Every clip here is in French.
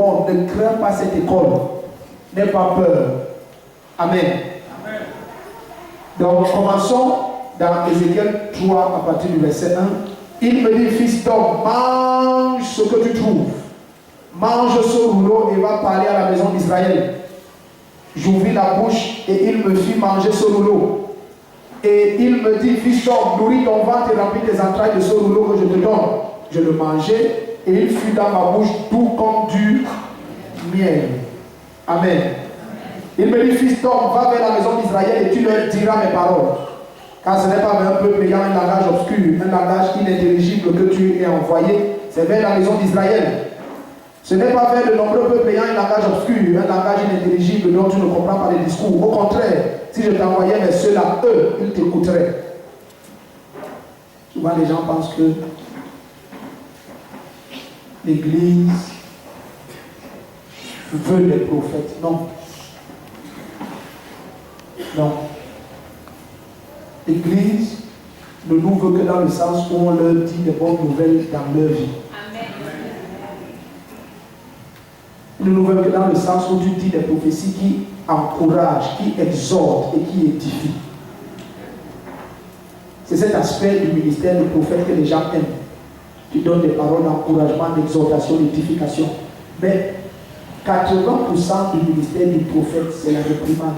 monde, ne crains pas cette école. N'aie pas peur. Amen. Amen. Donc, commençons dans Ézéchiel 3 à partir du verset 1. Il me dit, fils d'homme, mange ce que tu trouves. Mange ce rouleau et va parler à la maison d'Israël. J'ouvris la bouche et il me fit manger ce rouleau. Et il me dit, fils d'homme, nourris ton ventre et remplis tes entrailles de ce rouleau que je te donne. Je le mangeai et il fut dans ma bouche doux comme du miel. Amen. Il me dit, fils d'homme, va vers la maison d'Israël et tu leur diras mes paroles. Car ce n'est pas vers un peuple ayant un langage obscur, un langage inintelligible que tu es envoyé, c'est vers la maison d'Israël. Ce n'est pas vers de nombreux peuples ayant un langage obscur, un langage inintelligible dont tu ne comprends pas les discours. Au contraire, si je t'envoyais vers ceux-là, eux, ils t'écouteraient. Souvent les gens pensent que l'Église veut des prophètes. Non. Non. L'Église ne nous veut que dans le sens où on leur dit des bonnes nouvelles dans leur vie. Il ne nous veut que dans le sens où tu dis des prophéties qui encouragent, qui exhortent et qui édifient. C'est cet aspect du ministère du prophète que les gens aiment. Tu donnes des paroles d'encouragement, d'exhortation, d'édification. Mais 80% du ministère du prophète, c'est la réprimande.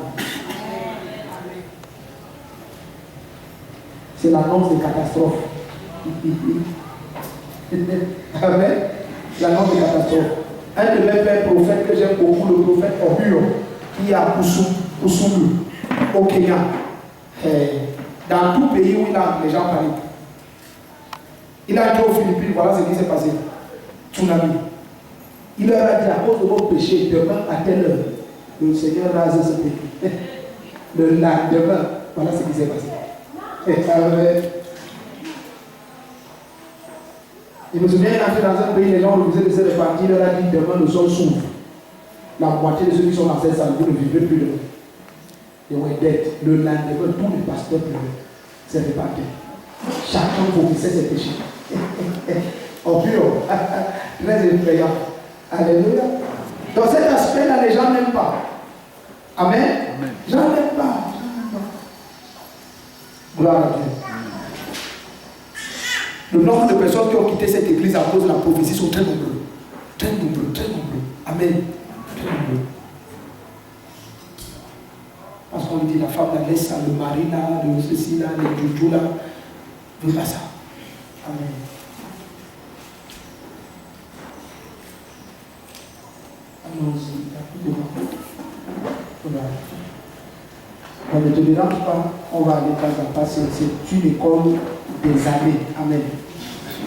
C'est l'annonce des catastrophes. Amen. L'annonce des catastrophes. Un de mes pères prophètes que j'aime beaucoup, le prophète Ohuyo, qui est à Kousoumi, au Kenya. Dans tout pays où les gens parlent. Il a été aux Philippines, voilà ce qui s'est passé. Tsunami. Il leur a dit, à cause de vos péchés, demain à telle heure, le Seigneur rase ce pays. Le lendemain, voilà ce qui s'est passé. Je me souviens, il a fait dans un pays, les gens refusaient de se répartir, il leur a dit, demain le sol s'ouvre. La moitié de ceux qui sont dans cette salle, vous ne vivez plus demain. Ils vont être dettes. Le lendemain, tous les pasteurs se répartaient. Chacun vomissait ses péchés. En pur, très effrayant. Alléluia. Dans cet aspect-là, les gens n'aiment pas. Amen. Amen. Les gens n'aiment pas. Gloire à Dieu. Le nombre de personnes qui ont quitté cette église à cause de la prophétie sont très nombreux. Très nombreux, très nombreux. Amen. Très nombreux. Parce qu'on dit la femme là, laisse ça, le mari là, le ceci là, le joujou là. Ne veut pas ça. Amen. Allons-y. On ne te dérange pas, on va aller pas à pas. C'est une école des années. Amen.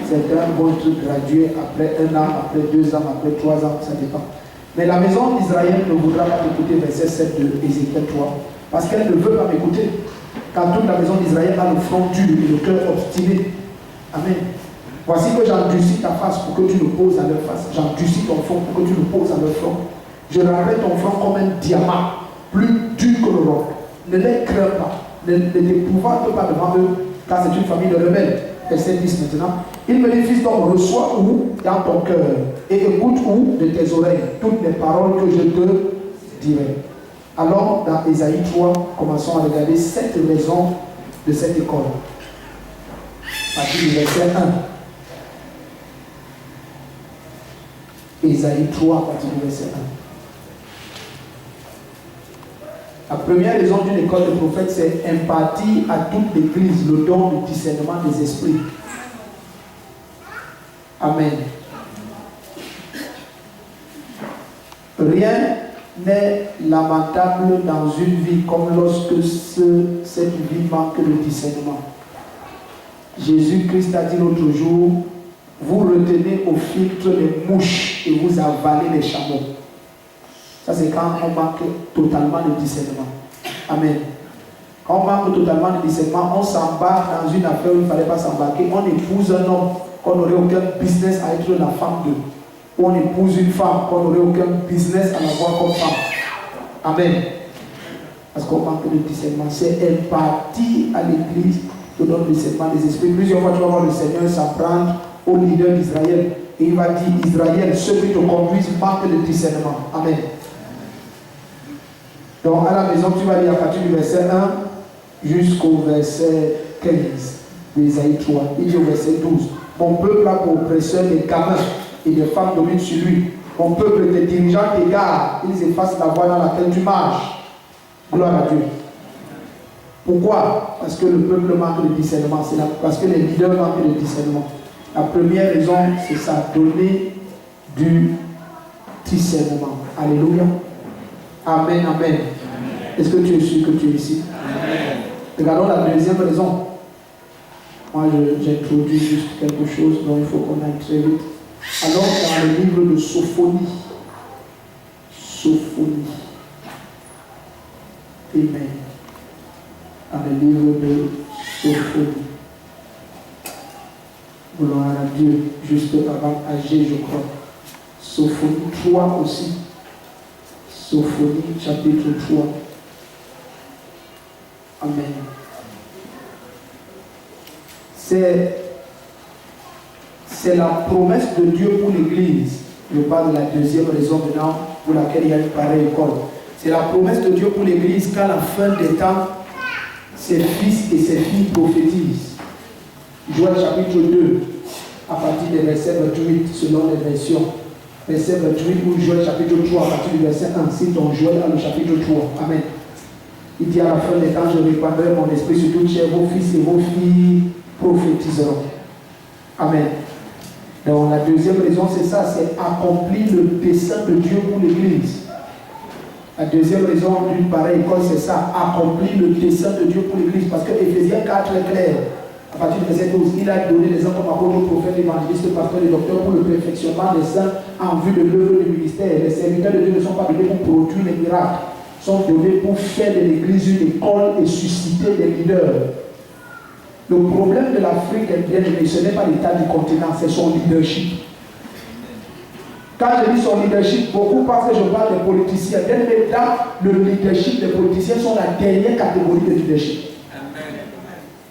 Certains vont être gradués après 1 an, après 2 ans, après 3 ans, ça dépend. Mais la maison d'Israël ne voudra pas écouter verset 7 de Ézéchiel 3, parce qu'elle ne veut pas m'écouter. Car toute la maison d'Israël a le front dur et le cœur obstiné. Amen. Voici que j'endurcis ta face pour que tu le poses à leur face. J'endurcis ton front pour que tu le poses à leur front. Je rendrai ton front comme un diamant, plus dur que le roc. Ne les crains pas, ne t'épouvante pas devant eux, car c'est une famille de rebelles. Verset 10 maintenant. Il me dit, fils d'homme, reçois où dans ton cœur et écoute où de tes oreilles toutes les paroles que je te dirai. Alors, dans Ésaïe 3, commençons à regarder 7 raisons de cette école. À partir du verset 1. Ésaïe 3, à partir du verset 1. La première raison d'une école de prophètes, c'est impartir à toute l'église le don du discernement des esprits. Amen. Rien n'est lamentable dans une vie comme lorsque cette vie manque de discernement. Jésus-Christ a dit l'autre jour, vous retenez au filtre les mouches et vous avalez les chameaux. Ça c'est quand on manque totalement de discernement. Amen. Quand on manque totalement de discernement, on s'embarque dans une affaire où il ne fallait pas s'embarquer. On épouse un homme qu'on n'aurait aucun business à être la femme de. Ou on épouse une femme qu'on n'aurait aucun business à l'avoir comme femme. Amen. Parce qu'on manque de discernement. C'est imparti à l'église de notre discernement des esprits. Plusieurs fois, tu vas voir le Seigneur s'en prendre aux leaders d'Israël Et il va dire, Israël, ceux qui te conduisent manquent de discernement. Amen. Donc à la maison, tu vas lire à partir du verset 1 jusqu'au verset 15 d'Ésaïe 3. Il dit au verset 12, mon peuple a pour oppresseur des gamins et des femmes dominent sur lui. Mon peuple, tes dirigeants t'égarent, ils effacent la voie dans laquelle tu marches. Gloire à Dieu. Pourquoi? Parce que le peuple manque de discernement. Parce que les leaders manquent de discernement. La première raison, c'est ça, donner du discernement. Alléluia. Amen, amen. Est-ce que tu es sûr que tu es ici? Amen. Regardons la deuxième raison. Moi, j'introduis juste quelque chose, donc il faut qu'on aille très vite. Alors, dans le livre de Sophonie. Sophonie. Amen. Dans le livre de Sophonie. Gloire à Dieu, juste avant Agé, je crois. Sophonie 3 aussi. Sophonie chapitre 3. Amen. C'est la promesse de Dieu pour l'Église. Je parle de la deuxième raison maintenant pour laquelle il y a une pareille école. C'est la promesse de Dieu pour l'Église qu'à la fin des temps, ses fils et ses filles prophétisent. Joël chapitre 2, à partir des versets 28, selon les versions. Verset 28 ou Joël chapitre 3, à partir du verset 1, c'est dans Joël le chapitre 3. Amen. Il dit à la fin des temps, je répandrai mon esprit sur toute chair, vos fils et vos filles prophétiseront. Amen. Donc la deuxième raison, c'est ça, c'est accomplir le dessein de Dieu pour l'Église. La deuxième raison d'une pareille école, c'est ça, accomplir le dessein de Dieu pour l'Église. Parce que Éphésiens 4 est clair. À partir du verset 12, il a donné les hommes comme apôtres, prophètes, évangélistes, pasteurs et docteurs pour le perfectionnement des saints en vue de l'œuvre du ministère. Les serviteurs de Dieu ne sont pas donnés pour produire les miracles, sont donnés pour faire de l'Église une école et susciter des leaders. Le problème de l'Afrique, ce n'est pas l'état du continent, c'est son leadership. Quand je dis son leadership, beaucoup pensent que je parle des politiciens. Dans le leadership des politiciens sont la dernière catégorie de leadership.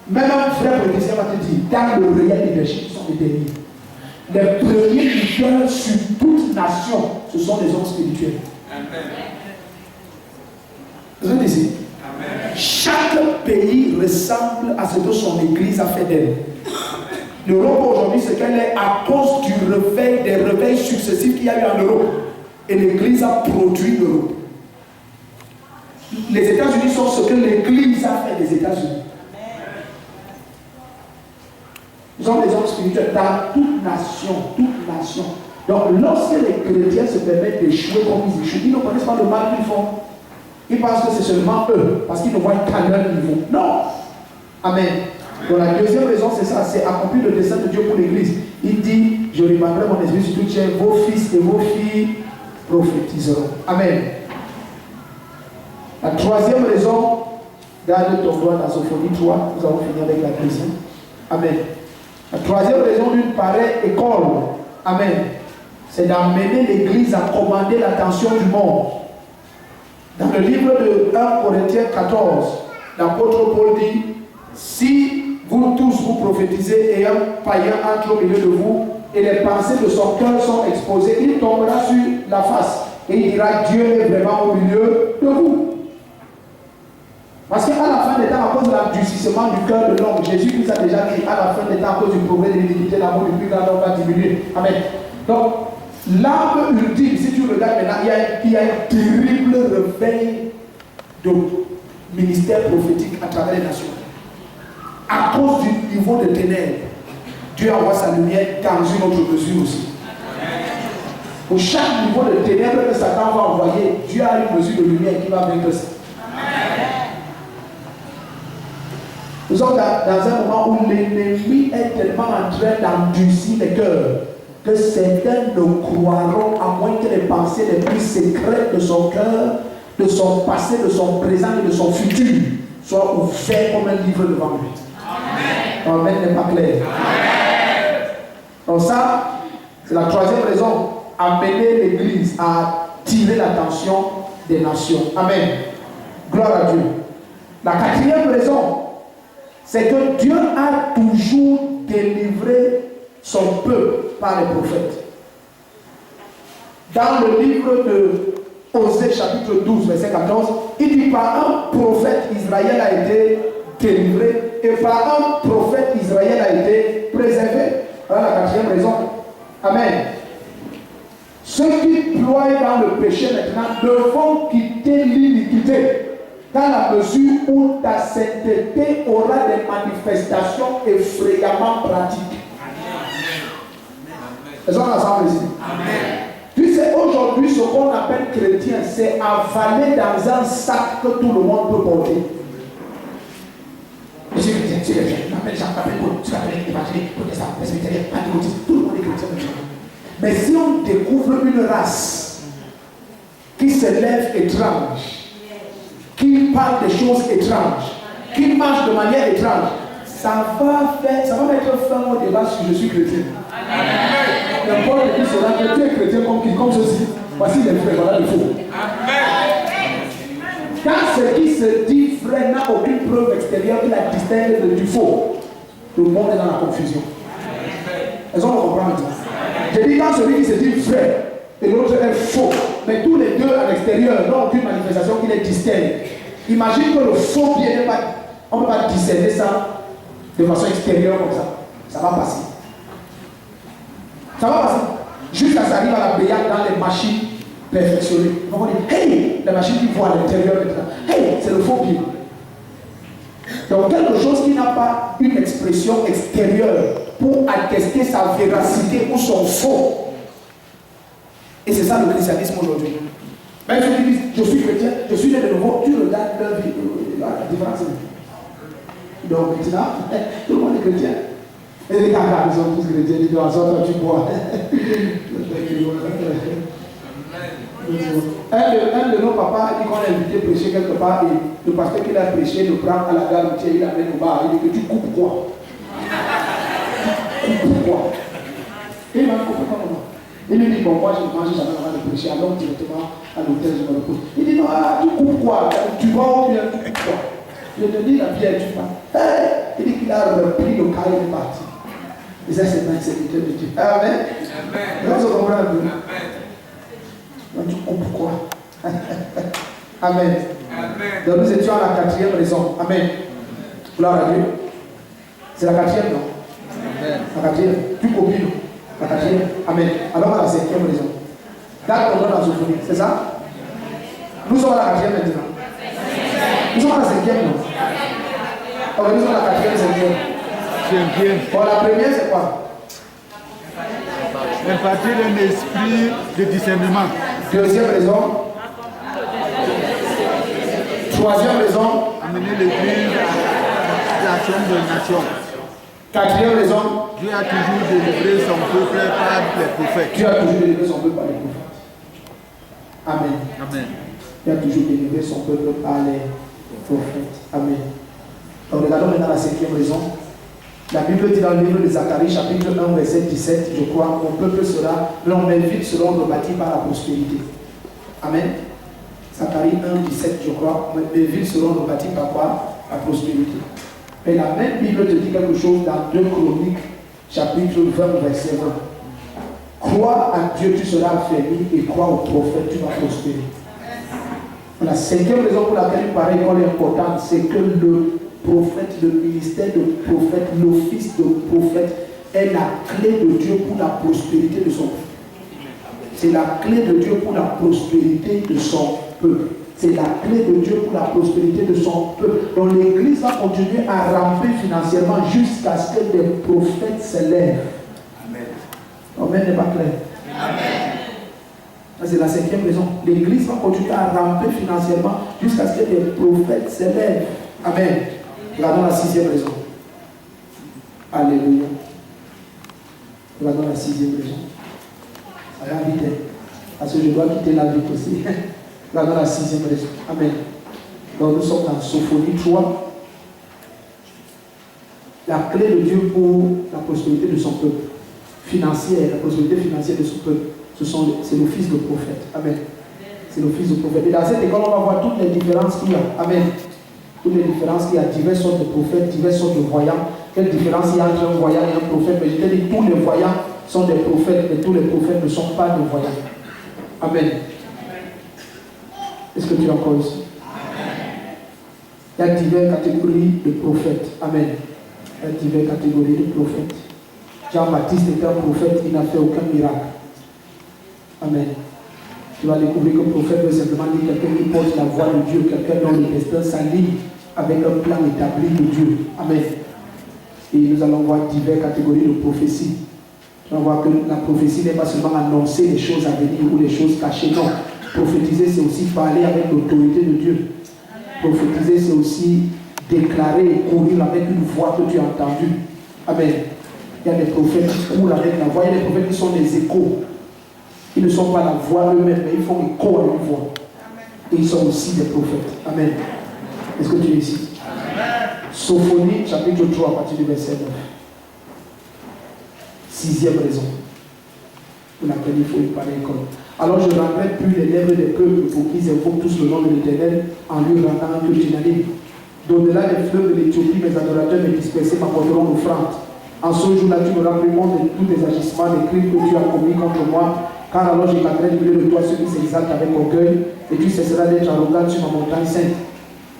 Même un vrai politicien va te dire, dans le réel leadership, ce sont les derniers. Les premiers leaders sur toute nation, ce sont les hommes spirituels. Vous êtes ici? Chaque pays ressemble à ce que son église a fait d'elle. L'Europe aujourd'hui, ce qu'elle est à cause des réveils successifs qu'il y a eu en Europe. Et l'église a produit l'Europe. Les États-Unis sont ce que l'église a fait des États-Unis. Nous sommes des hommes spirituels dans toute nation, toute nation. Donc, lorsque les chrétiens se permettent d'échouer comme ils échouent, ils ne connaissent pas le mal qu'ils font. Ils pensent que c'est seulement eux, parce qu'ils ne voient qu'à leur niveau. Non! Amen. Donc, la deuxième raison, c'est ça, c'est accomplir le dessein de Dieu pour l'Église. Il dit, je répandrai mon esprit sur toute chair, vos fils et vos filles prophétiseront. Amen. La troisième raison, garde ton doigt dans Sophonie 3, nous allons finir avec la deuxième. Amen. La troisième raison d'une pareille école, amen, c'est d'amener l'Église à commander l'attention du monde. Dans le livre de 1 Corinthiens 14, l'apôtre Paul dit, si vous tous vous prophétisez et un païen entre au milieu de vous, et les pensées de son cœur sont exposées, il tombera sur la face et il dira, Dieu est vraiment au milieu de vous. Parce qu'à la fin des temps, à cause de l'endurcissement du cœur de l'homme, Jésus nous a déjà dit, à la fin des temps, à cause du progrès de l'iniquité, l'amour du plus grand homme va diminuer. Amen. Donc, l'arme ultime, si tu regardes maintenant, il y a un terrible réveil de ministère prophétique à travers les nations. À cause du niveau de ténèbres, Dieu envoie sa lumière dans une autre mesure aussi. Pour chaque niveau de ténèbres que Satan va envoyer, Dieu a une mesure de lumière qui va vaincre ça. Nous sommes dans un moment où l'ennemi est tellement en train d'endurcir les cœurs que certains ne croiront à moins que les pensées les plus secrètes de son cœur, de son passé, de son présent et de son futur soient ouverts comme un livre devant lui. Amen. Amen n'est pas clair. Amen. Donc ça, c'est la troisième raison. Amener l'Église à tirer l'attention des nations. Amen. Gloire à Dieu. La quatrième raison, c'est que Dieu a toujours délivré son peuple par les prophètes. Dans le livre de Osée, chapitre 12, verset 14, il dit par un prophète, Israël a été délivré, et par un prophète, Israël a été préservé. Voilà la quatrième raison. Amen. Ceux qui ploient dans le péché maintenant devront quitter l'iniquité, dans la mesure où ta sainteté aura des manifestations effrayamment pratiques. Est-ce qu'on est ensemble ici? Amen. Tu sais, aujourd'hui, ce qu'on appelle chrétien, c'est avaler dans un sac que tout le monde peut porter. Je suis chrétien, je suis chrétien, je m'appelle Jean, je m'appelle Paul, je m'appelle évangélique, protestant, presbytérien, pentecôtiste, tout le monde est chrétien. Mais si on découvre une race qui se lève étrange, qui parle des choses étranges, qui marche de manière étrange, ça va mettre fin au débat si je suis chrétien. N'importe qui sera que tu es chrétien comme ceci. Voici les frères, voilà le faux. Quand ce qui se dit vrai n'a aucune preuve extérieure qui la distingue du faux, le monde est dans la confusion. Est-ce qu'on comprend maintenant? J'ai dit quand celui qui se dit vrai et l'autre est faux, mais tous les deux à l'extérieur n'ont aucune manifestation qui les distingue. Imagine que le faux bien n'est pas, on ne peut pas discerner ça de façon extérieure comme ça. Ça va passer. Ça va passer. Jusqu'à ce que ça arrive à la brillade dans les machines perfectionnées. On va dire, hey, la machine qui voit à l'intérieur maintenant. Hey, c'est le faux bien. Donc quelque chose qui n'a pas une expression extérieure pour attester sa véracité ou son faux. Et c'est ça le christianisme aujourd'hui. Même ceux qui disent, je suis chrétien, je suis né de nouveau, tu regardes leur vie, la différence. Donc maintenant, tout le monde est chrétien. Et les gars, ils sont tous chrétiens, ils disent, toi tu bois. Un de nos papas dit qu'on a invité à prêcher quelque part et le pasteur qui l'a prêché le prend à la gare routière, il l'amène au bar, il dit que tu coupes quoi? Tu coupes quoi? Et il m'a dit comment? Il lui dit, bon, moi je ne mange jamais avant de prêcher, alors directement à l'hôtel, je me repose. Il dit, non, tu coupes quoi? Tu vas ou bien tu coupes quoi? Je te dis, la bière, tu vas. Il dit qu'il a repris le cas et il est parti. Et ça, c'est un serviteur de Dieu. Amen. Amen. Vous comprenez un peu? Amen. Donc tu coupes quoi? Amen. Amen. Donc nous étions à la quatrième raison. Amen. Gloire à Dieu. C'est la quatrième, non? Amen. La quatrième. Tu copies, non? La quatrième. Amen. Alors à la cinquième raison. Date qu'on donne la sophonie, c'est ça? Nous sommes à la quatrième maintenant. Nous sommes à la cinquième, non? Ok, nous sommes à la quatrième, cinquième. Bon, la première, c'est quoi? Impartir un esprit de discernement. Deuxième raison. Troisième raison. Amener l'église à l'action de nation. Quatrième raison. Dieu a toujours délivré son peuple par les prophètes. Dieu a toujours délivré son peuple par les prophètes. Amen. Amen. Dieu a toujours délivré son peuple par les prophètes. Amen. Donc regardons maintenant la cinquième raison. La Bible dit dans le livre de Zacharie, chapitre 1, verset 17, je crois, mon peuple sera, mes villes seront rebâties par la prospérité. Amen. Zacharie 1, 17, je crois, mes villes seront rebâties par quoi? La prospérité. Mais la même Bible te dit quelque chose dans 2 Chroniques, chapitre 20, verset 20. Crois à Dieu, tu seras affermi, et crois au prophète, tu vas prospérer. La cinquième raison pour laquelle il paraît qu'on est important, c'est que le prophète, le ministère de prophète, l'office de prophète est la clé de Dieu pour la prospérité de son peuple. C'est la clé de Dieu pour la prospérité de son peuple. C'est la clé de Dieu pour la prospérité de son peuple. Donc l'église va continuer à ramper financièrement jusqu'à ce que des prophètes se lèvent. Amen. Amen n'est pas clair. Amen. C'est la cinquième raison. L'église va continuer à ramper financièrement jusqu'à ce que des prophètes se lèvent. Amen. Regardons la sixième raison. Alléluia. Regardons la sixième raison. Ça va vite. Parce que je dois quitter la vie aussi. Regardons la sixième raison. Amen. Donc nous sommes dans Sophonie 3. La clé de Dieu pour la prospérité de son peuple. Financière, la prospérité financière de son peuple. C'est l'office de prophète. Amen. C'est l'office de prophète. Et dans cette école, on va voir toutes les différences qu'il y a. Amen. Toutes les différences qu'il y a, diverses sortes de prophètes, diverses sortes de voyants. Quelle différence il y a entre un voyant et un prophète? Mais je te dis, tous les voyants sont des prophètes, mais tous les prophètes ne sont pas des voyants. Amen. Est-ce que tu es encore ici? Il y a diverses catégories de prophètes. Amen. Il y a diverses catégories de prophètes. Jean-Baptiste était un prophète, il n'a fait aucun miracle. Amen. Tu vas découvrir que le prophète veut simplement dire quelqu'un qui porte la voix de Dieu, quelqu'un dont le destin s'aligne avec un plan établi de Dieu. Amen. Et nous allons voir diverses catégories de prophéties. Tu vas voir que la prophétie n'est pas seulement annoncer les choses à venir ou les choses cachées. Non. Prophétiser, c'est aussi parler avec l'autorité de Dieu. Prophétiser, c'est aussi déclarer et courir avec une voix que tu as entendue. Amen. Il y a des prophètes qui courent avec la voix. Il y a des prophètes qui sont des échos. Ils ne sont pas la voix eux-mêmes, mais ils font écho à une voix. Et ils sont aussi des prophètes. Amen. Est-ce que tu es ici? Sophonie, chapitre 3, à partir du verset 9. Sixième raison pour laquelle il faut y parler comme. Alors je ne rendrai plus les lèvres des peuples pour qu'ils invoquent tous le nom de l'Éternel en lui rendant un culte unanime. D'au-delà des fleuves de l'Éthiopie, mes adorateurs mes dispersés m'apporteront l'offrande. En ce jour-là, tu me rendras compte de tous les agissements, des crimes que tu as commis contre moi. Car alors j'éclaterai du milieu de toi ceux qui s'exaltent avec orgueil, et tu cesseras d'être arrogant sur ma montagne sainte.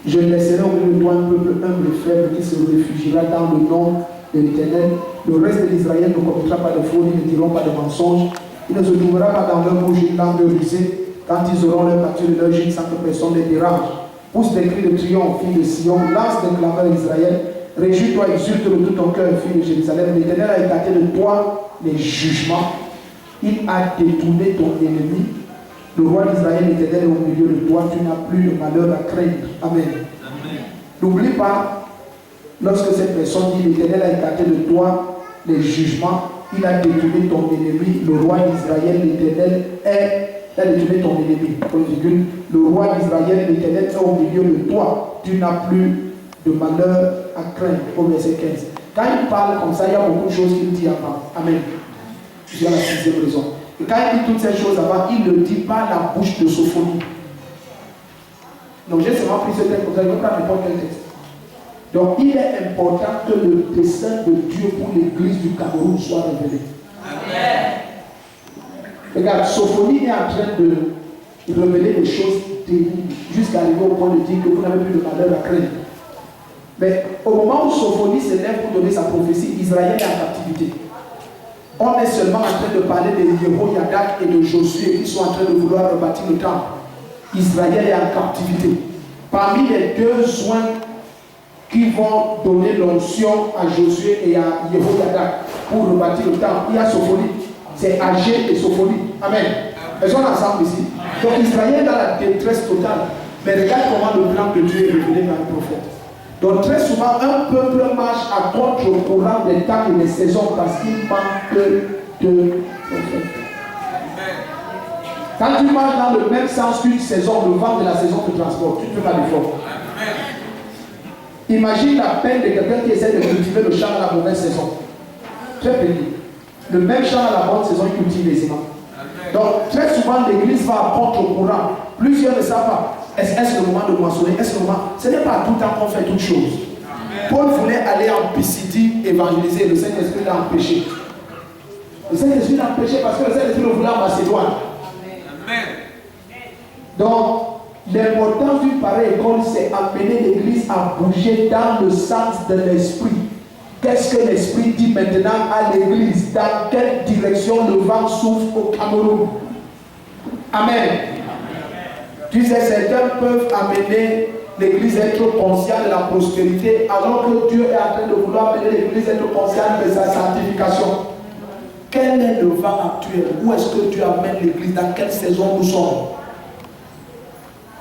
Je laisserai au milieu de toi un peuple humble et faible qui se réfugiera dans le nom de l'Éternel. Le reste d'Israël ne commettra pas de fraude, ils ne diront pas de mensonges. Il ne se trouvera pas dans leur bouche une langue rusée quand ils auront leur pâture de leur gîte sans que personne ne les dérange. Pousse des cris de triomphe, fille de Sion, lance des clameurs d'Israël. Réjouis-toi, exulte de tout ton cœur, fille de Jérusalem. L'Éternel a écarté de toi les jugements. Il a détourné ton ennemi. Le roi d'Israël, l'Éternel, est au milieu de toi. Tu n'as plus de malheur à craindre. Amen. N'oublie pas, lorsque cette personne dit l'Éternel a écarté de toi les jugements, il a détourné ton ennemi. Le roi d'Israël, l'Éternel, a détourné ton ennemi. Le roi d'Israël, l'Éternel, est au milieu de toi. Tu n'as plus de malheur à craindre. Au verset 15. Quand il parle comme ça, il y a beaucoup de choses qu'il dit avant. Amen. C'est la sixième raison. Et quand il dit toutes ces choses avant, il ne dit pas la bouche de Sophonie. Donc j'ai seulement pris ce texte comme ça, je ne vais pas n'importe quel texte. Donc il est important que le dessein de Dieu pour l'église du Cameroun soit révélé. Amen. Regarde, Sophonie est en train de révéler des choses terribles jusqu'à arriver au point de dire que vous n'avez plus de malheur à craindre. Mais au moment où Sophonie se lève pour donner sa prophétie, Israël est en captivité. On est seulement en train de parler de Jehoiadak et de Josué qui sont en train de vouloir rebâtir le temple. Israël est en captivité. Parmi les deux soins qui vont donner l'onction à Josué et à Jehoiadak pour rebâtir le temple, il y a Sophonie. C'est Agé et Sophonie. Amen. Elles sont ensemble ici. Donc Israël est dans la détresse totale. Mais regarde comment le plan de Dieu est révélé par le prophète. Donc très souvent, un peuple marche à contre-courant des temps et des saisons parce qu'il manque de prophètes. Quand tu marches dans le même sens qu'une saison, le vent de la saison te transporte, tu ne fais pas d'effort. Imagine la peine de quelqu'un qui essaie de cultiver le champ à la mauvaise saison. Très pénible. Le même champ à la bonne saison, il cultive aisément. Donc très souvent, l'église va à contre-courant. Plusieurs ne savent pas. Est-ce le moment de moissonner? Est-ce le moment? Ce n'est pas tout le temps qu'on fait toutes choses. Paul voulait aller en Pisidie évangéliser. Le Saint-Esprit l'a empêché. Le Saint-Esprit l'a empêché parce que le Saint-Esprit le voulait en Macédoine. Amen. Donc, l'importance d'une pareille école, c'est amener l'église à bouger dans le sens de l'esprit. Qu'est-ce que l'esprit dit maintenant à l'église? Dans quelle direction le vent souffle au Cameroun? Amen. Tu sais, certains peuvent amener l'église à être consciente de la prospérité, alors que Dieu est en train de vouloir amener l'église à être consciente de sa sanctification. Quel est le vent actuel? Où est-ce que Dieu amène l'église? Dans quelle saison nous sommes?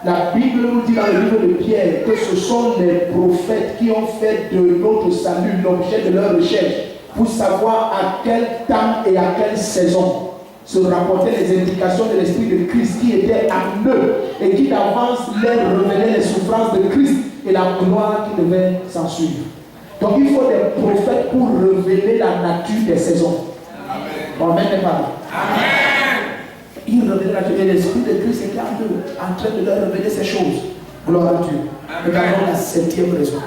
La Bible nous dit dans le livre de Pierre que ce sont les prophètes qui ont fait de notre salut l'objet de leur recherche pour savoir à quel temps et à quelle saison se rapportaient les indications de l'Esprit de Christ qui était en eux et qui d'avance leur révélait les souffrances de Christ et la gloire qui devait s'en suivre. Donc il faut des prophètes pour révéler la nature des saisons. Amen. Amen n'est pas là. Amen. Il révélait la nature et l'Esprit de Christ était en eux, en train de leur révéler ces choses. Gloire à Dieu. Regardons la septième raison.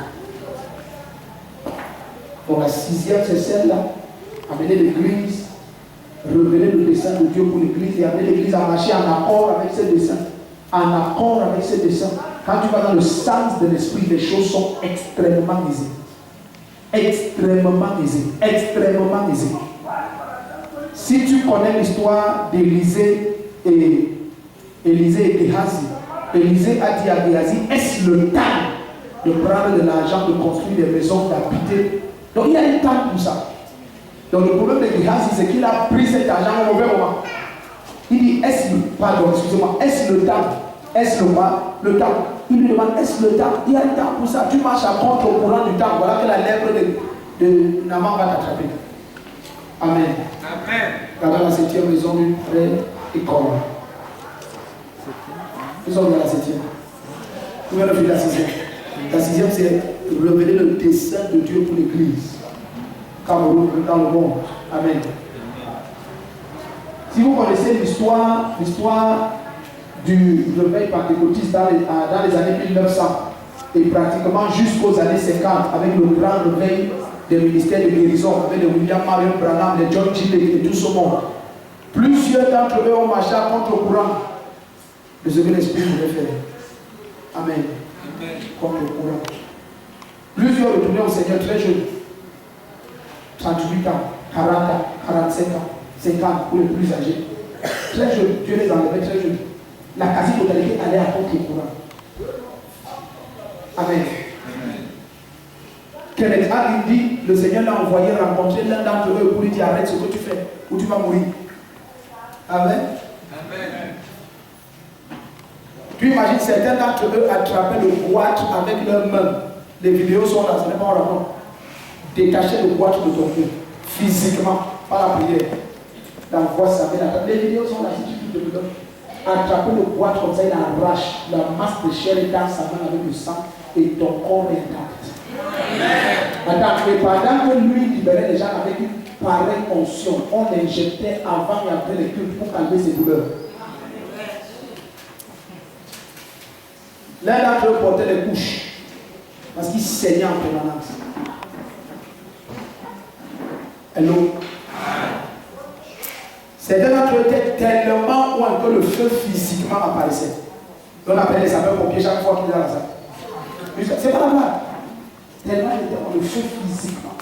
Bon, la sixième, c'est celle-là. Amener l'église, révéler le dessein desseins de Dieu pour l'église et amener l'église à marcher en accord avec ses desseins. En accord avec ses desseins. Quand tu vas dans le sens de l'esprit, les choses sont extrêmement aisées. Extrêmement aisées. Extrêmement aisées. Si tu connais l'histoire d'Élisée et Géhazi, Élisée a dit à Géhazi, est-ce le temps de prendre de l'argent, de construire des maisons, d'habiter? Donc il y a un temps pour ça. Donc le problème de Géhazi, c'est qu'il a pris cet argent au mauvais moment. Il dit, est-ce le temps? Est-ce le temps? Il lui demande, est-ce le temps? Il y a un temps pour ça. Tu marches à contre-courant du temps. Voilà que la lèvre de Naaman va t'attraper. Amen. Regardons la 7e maison d'une vraie école. Nous sommes dans la 7e. Nous venons de finir la 6e. La 6e, c'est révéler le dessein de Dieu pour l'église. Cameroun, dans le monde. Amen. Si vous connaissez l'histoire du réveil pentecôtiste dans les années 1900 et pratiquement jusqu'aux années 50 avec le grand réveil des ministères de guérison, avec les William Marion Branham, les John Gillett et tout ce monde, plusieurs d'entre eux ont marché à contre-courant de ce que l'Esprit voulait faire. Amen. Contre-courant. Plusieurs retournaient au Seigneur très jeunes. 38 ans, 40 ans, 45 ans, 50 pour les plus âgés. Très jeunes, Dieu les enlevait très jeunes. La quasi-totalité allait à contre-courant. Amen. Kenneth Hagin dit, le Seigneur l'a envoyé rencontrer l'un d'entre eux pour lui dire, arrête ce que tu fais, ou tu vas mourir. Amen. Tu imagines certains d'entre eux attraper le goitre avec leurs mains. Les vidéos sont là, ce n'est pas un rapport. Détacher le goitre de ton cœur, physiquement, par la prière. La voix s'appelle. Les vidéos sont là, si tu te donnes. Attraper le goitre comme ça, il arrache. La masse de chair est dans sa main avec le sang et ton corps est intact. Attends, et pendant que lui libérait les gens avec une pareille onction, on l'injectait avant et après les cultes pour calmer ses douleurs. L'un d'entre eux portait les couches parce qu'il saignait en permanence. Hello. Certains d'entre eux étaient tellement loin que le feu physiquement apparaissait. On appelle les sapeurs-pompiers chaque fois qu'ils sont dans la salle. C'est pas la blague. Tellement ils étaient dans le feu physiquement.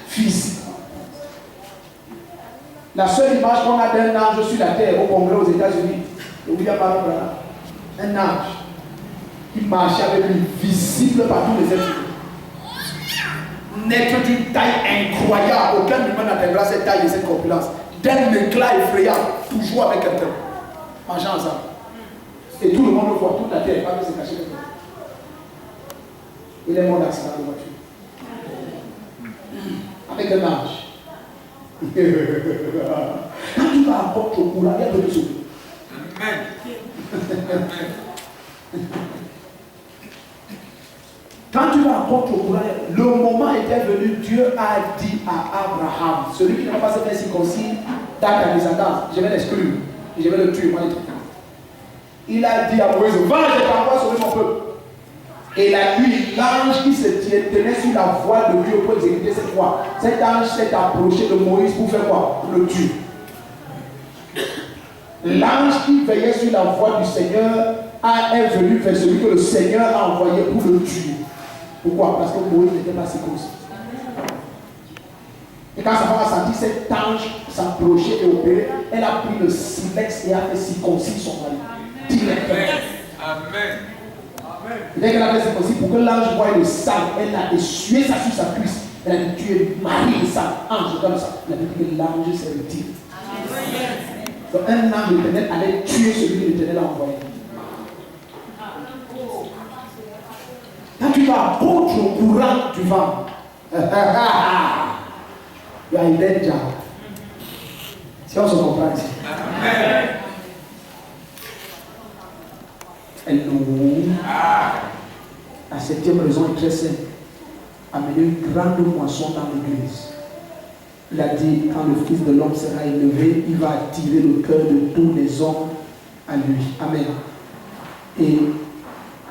Physiquement. La seule image qu'on a d'un ange sur la terre au Congrès aux États-Unis, le William Marion Branham, un ange qui marchait avec lui, visible par tous les êtres humains. N'être d'une taille incroyable, aucun humain n'atteindra cette taille et cette corpulence. D'un éclat effrayant, toujours avec quelqu'un, marchant ensemble. Et tout le monde le voit, toute la terre, pas de se cacher. Il est mort d'accident de voiture. Avec un ange. Quand tu vas à porte au courant, il y a de tout. Amen. Quand tu vas à porte au courant, le moment était venu, Dieu a dit à Abraham, celui qui n'a pas fait circoncis dans ta descendance, je vais l'exclure, et je vais le tuer, moi les trucs. Il a dit à Moïse, va, je t'envoie sauver mon peuple. Et la nuit, l'ange qui se tenait sur la voie de Dieu pour exécuter cette voie, cet ange s'est approché de Moïse pour faire quoi? Pour le tuer. L'ange qui veillait sur la voie du Seigneur est venu vers celui que le Seigneur a envoyé pour le tuer. Pourquoi? Parce que Moïse n'était pas circoncis. Et quand sa femme a senti cet ange s'approcher et opérer, elle a pris le silex et a fait circoncis son mari. Directement. Amen. Et dès qu'elle a fait circoncis, pour que l'ange voie le sang, elle a essuyé ça sur sa cuisse. Elle a dit, tu es mari de sang, ange comme ça. Elle a dit que l'ange s'est retiré. Donc un ange de l'Éternel allait tuer celui que l'Éternel a envoyé. Quand tu vas contre le courant du vent, il y a une danger. Si on se comprend ici. La septième raison est très simple. Amener une grande moisson dans l'église. Il a dit, quand le Fils de l'homme sera élevé, il va attirer le cœur de tous les hommes à lui. Amen. Et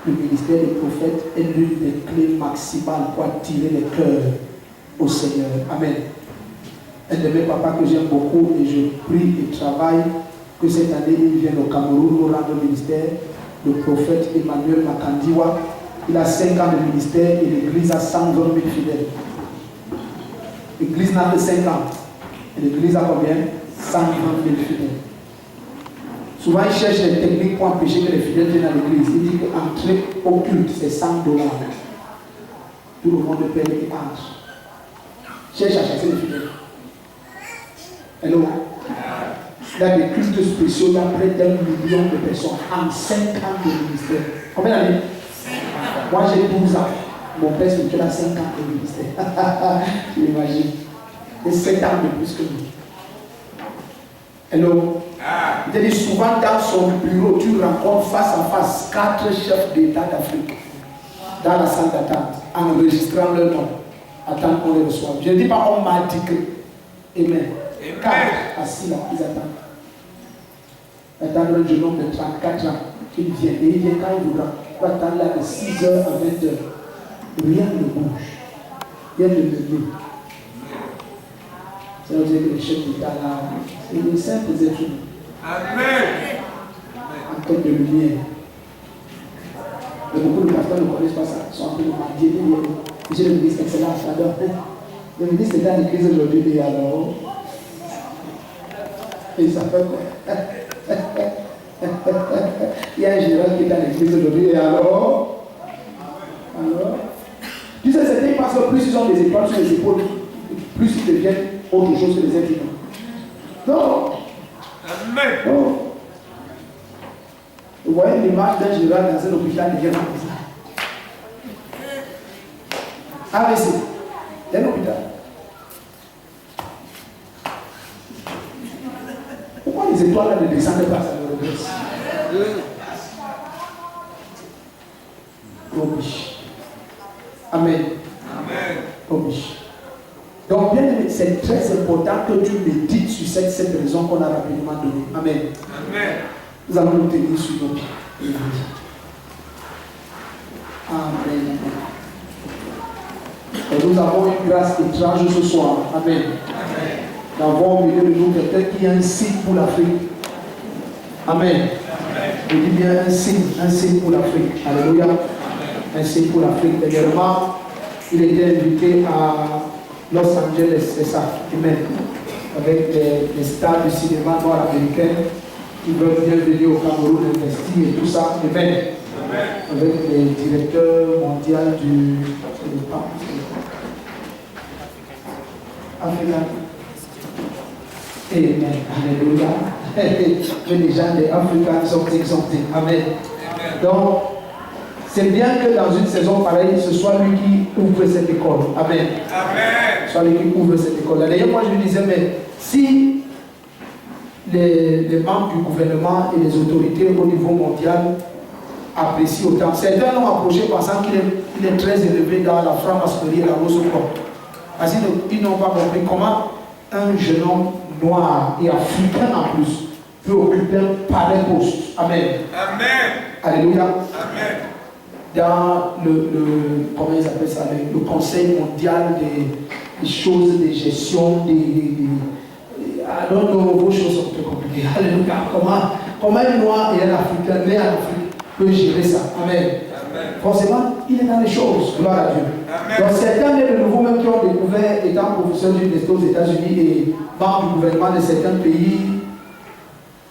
le ministère des prophètes est l'une des clés maximales pour attirer les cœurs au Seigneur. Amen. un de mes papas que j'aime beaucoup et je prie et travaille que cette année il vienne au Cameroun nous rendre le ministère, le prophète Emmanuel Makandiwa. Il a 5 ans de ministère et l'église a 120 000 fidèles. L'église n'a que 5 ans. Et l'église a combien? 120 000 fidèles. Souvent, il cherche des techniques pour empêcher que les fidèles viennent à l'église. Il dit qu'entrer au culte, c'est $100. Tout le monde paye et entre. Cherche à chasser les fidèles. Hello? Il y a des cultes spéciaux, il y a près d'1 million de personnes en 5 ans de ministère. Combien d'années? Moi j'ai 12 ans. Mon père spirituel a 5 ans de ministère. Tu imagines? Et 7 ans de plus que nous. Hello? Il dit souvent dans son bureau, tu rencontres face à face 4 chefs d'État d'Afrique dans la salle d'attente, enregistrant leur nom, attendant qu'on les reçoive. Je ne dis pas on m'a dit que. Amen. 4 assis là, ils attendent. Attendre un jeune homme de 34 ans qui vient et il vient quand il voudra. Il va attendre là de 6h à 20h. Rien ne bouge. Rien ne bouge. Ça veut dire que les chefs d'État là, c'est des simples êtres humains. Amen. En quête de lumière. Mais beaucoup de pasteurs ne connaissent pas ça. Ils sont en train de mendier. Monsieur le ministre, excellence, j'adore. Le ministre est dans l'église aujourd'hui et alors. Et ça fait quoi? Il y a un général qui est dans l'église aujourd'hui et alors. Tu sais, certains parce que plus ils ont des étoiles sur les épaules, plus ils deviennent autre chose que les êtres humains. Non. Amen. Non. Vous voyez l'image d'un général dans un hôpital de guerre comme ça. AVC. Il y a un hôpital. Pourquoi les étoiles là ne descendent pas, ça me regresse? Promis. Amen. Amen. Promis. Donc, bien aimé, c'est très important que tu médites sur cette raison qu'on a rapidement donnée. Amen. Amen. Nous allons nous tenir sur nos pieds. Amen. Et nous avons une grâce étrange ce soir. Amen. Amen. D'avoir au milieu de nous quelqu'un qui a un signe pour l'Afrique. Amen. Je dis bien un signe pour l'Afrique. Alléluia. Un signe pour l'Afrique. Dernièrement, il était invité à Los Angeles, c'est ça. Amen. Avec les stars du cinéma nord-américain qui veulent bien venir au Cameroun investir et tout ça. Amen. Avec les directeurs mondiaux du Africa. Amen. Alléluia. Les gens des Africains sont exemptés. Amen. Donc, c'est bien que dans une saison pareille, ce soit lui qui ouvre cette école. Amen. Amen. Soit lui qui ouvre cette école. D'ailleurs, moi je lui disais, mais si les membres du gouvernement et les autorités au niveau mondial apprécient autant, certains l'ont approché pensant qu'il est très élevé dans la franc-maçonnerie et la rose au corps. Parce qu'ils n'ont pas compris comment un jeune homme noir et africain en plus peut occuper un pareil poste. Amen. Amen. Alléluia. Amen. Dans comment ils appellent ça, le Conseil mondial des choses, des gestions, alors vos choses sont très compliquées. Alléluia. Comment un noir et un africain né en Afrique peut gérer ça? Amen. Amen. Forcément, il est dans les choses. Gloire à Dieu. Amen. Donc certains de nouveau même qui ont découvert, étant professeurs d'université aux États-Unis et membres du gouvernement de certains pays,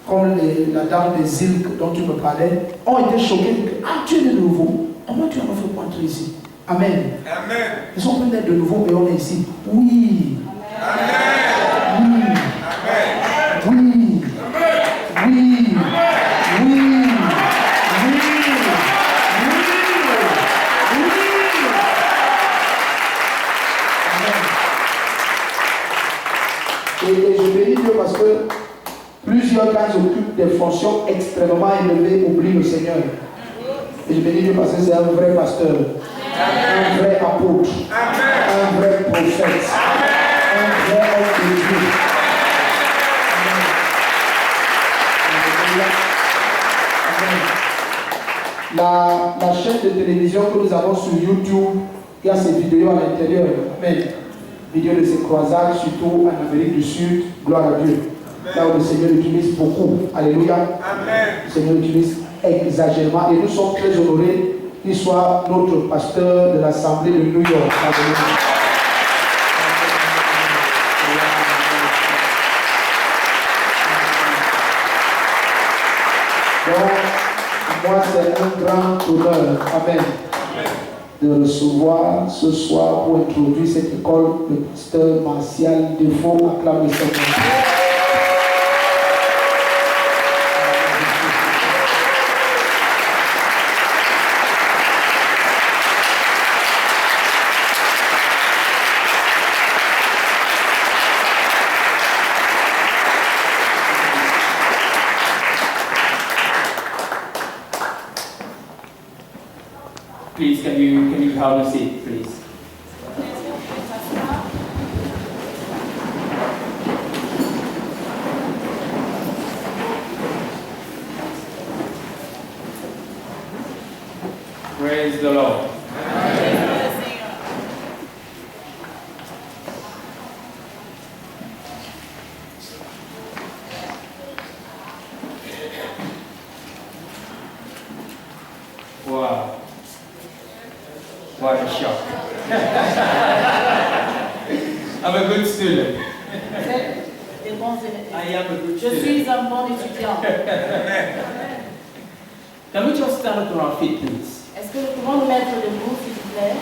comme la dame des îles dont tu me parlais, ont été choqués. Ah, tu es de nouveau. Comment tu as fait pour entrer ici? Amen. Amen. Ils sont venus de nouveau, mais on est ici. Oui. Amen. Oui. Amen. Oui. Amen. Oui. Amen. Oui. Et je bénis Dieu parce que plusieurs, quand ils occupent des fonctions extrêmement élevées, oublient le Seigneur. Et je bénis Dieu parce que c'est un vrai pasteur, un vrai apôtre, un vrai prophète, un vrai homme de Dieu. La chaîne de télévision que nous avons sur YouTube, il y a ces vidéos à l'intérieur. Amen. milieu de ces croisades, surtout en Amérique du Sud. Gloire à Dieu. Là où le Seigneur utilise beaucoup. Alléluia. Amen. Le Seigneur utilise exagérément. Et nous sommes très honorés qu'il soit notre pasteur de l'Assemblée de New York. Alléluia. Donc, moi, c'est un grand honneur. Amen. De recevoir ce soir pour introduire cette école le pasteur Martial Defoe. Acclamez son nom. Please, can you have a seat, please? Praise the Lord. Wow. What a shock. I'm a good student. I am a good Je student. suis un bon étudiant. Can we just stand up to our feet, please? Est-ce que nous pouvons nous mettre debout, s'il vous plaît?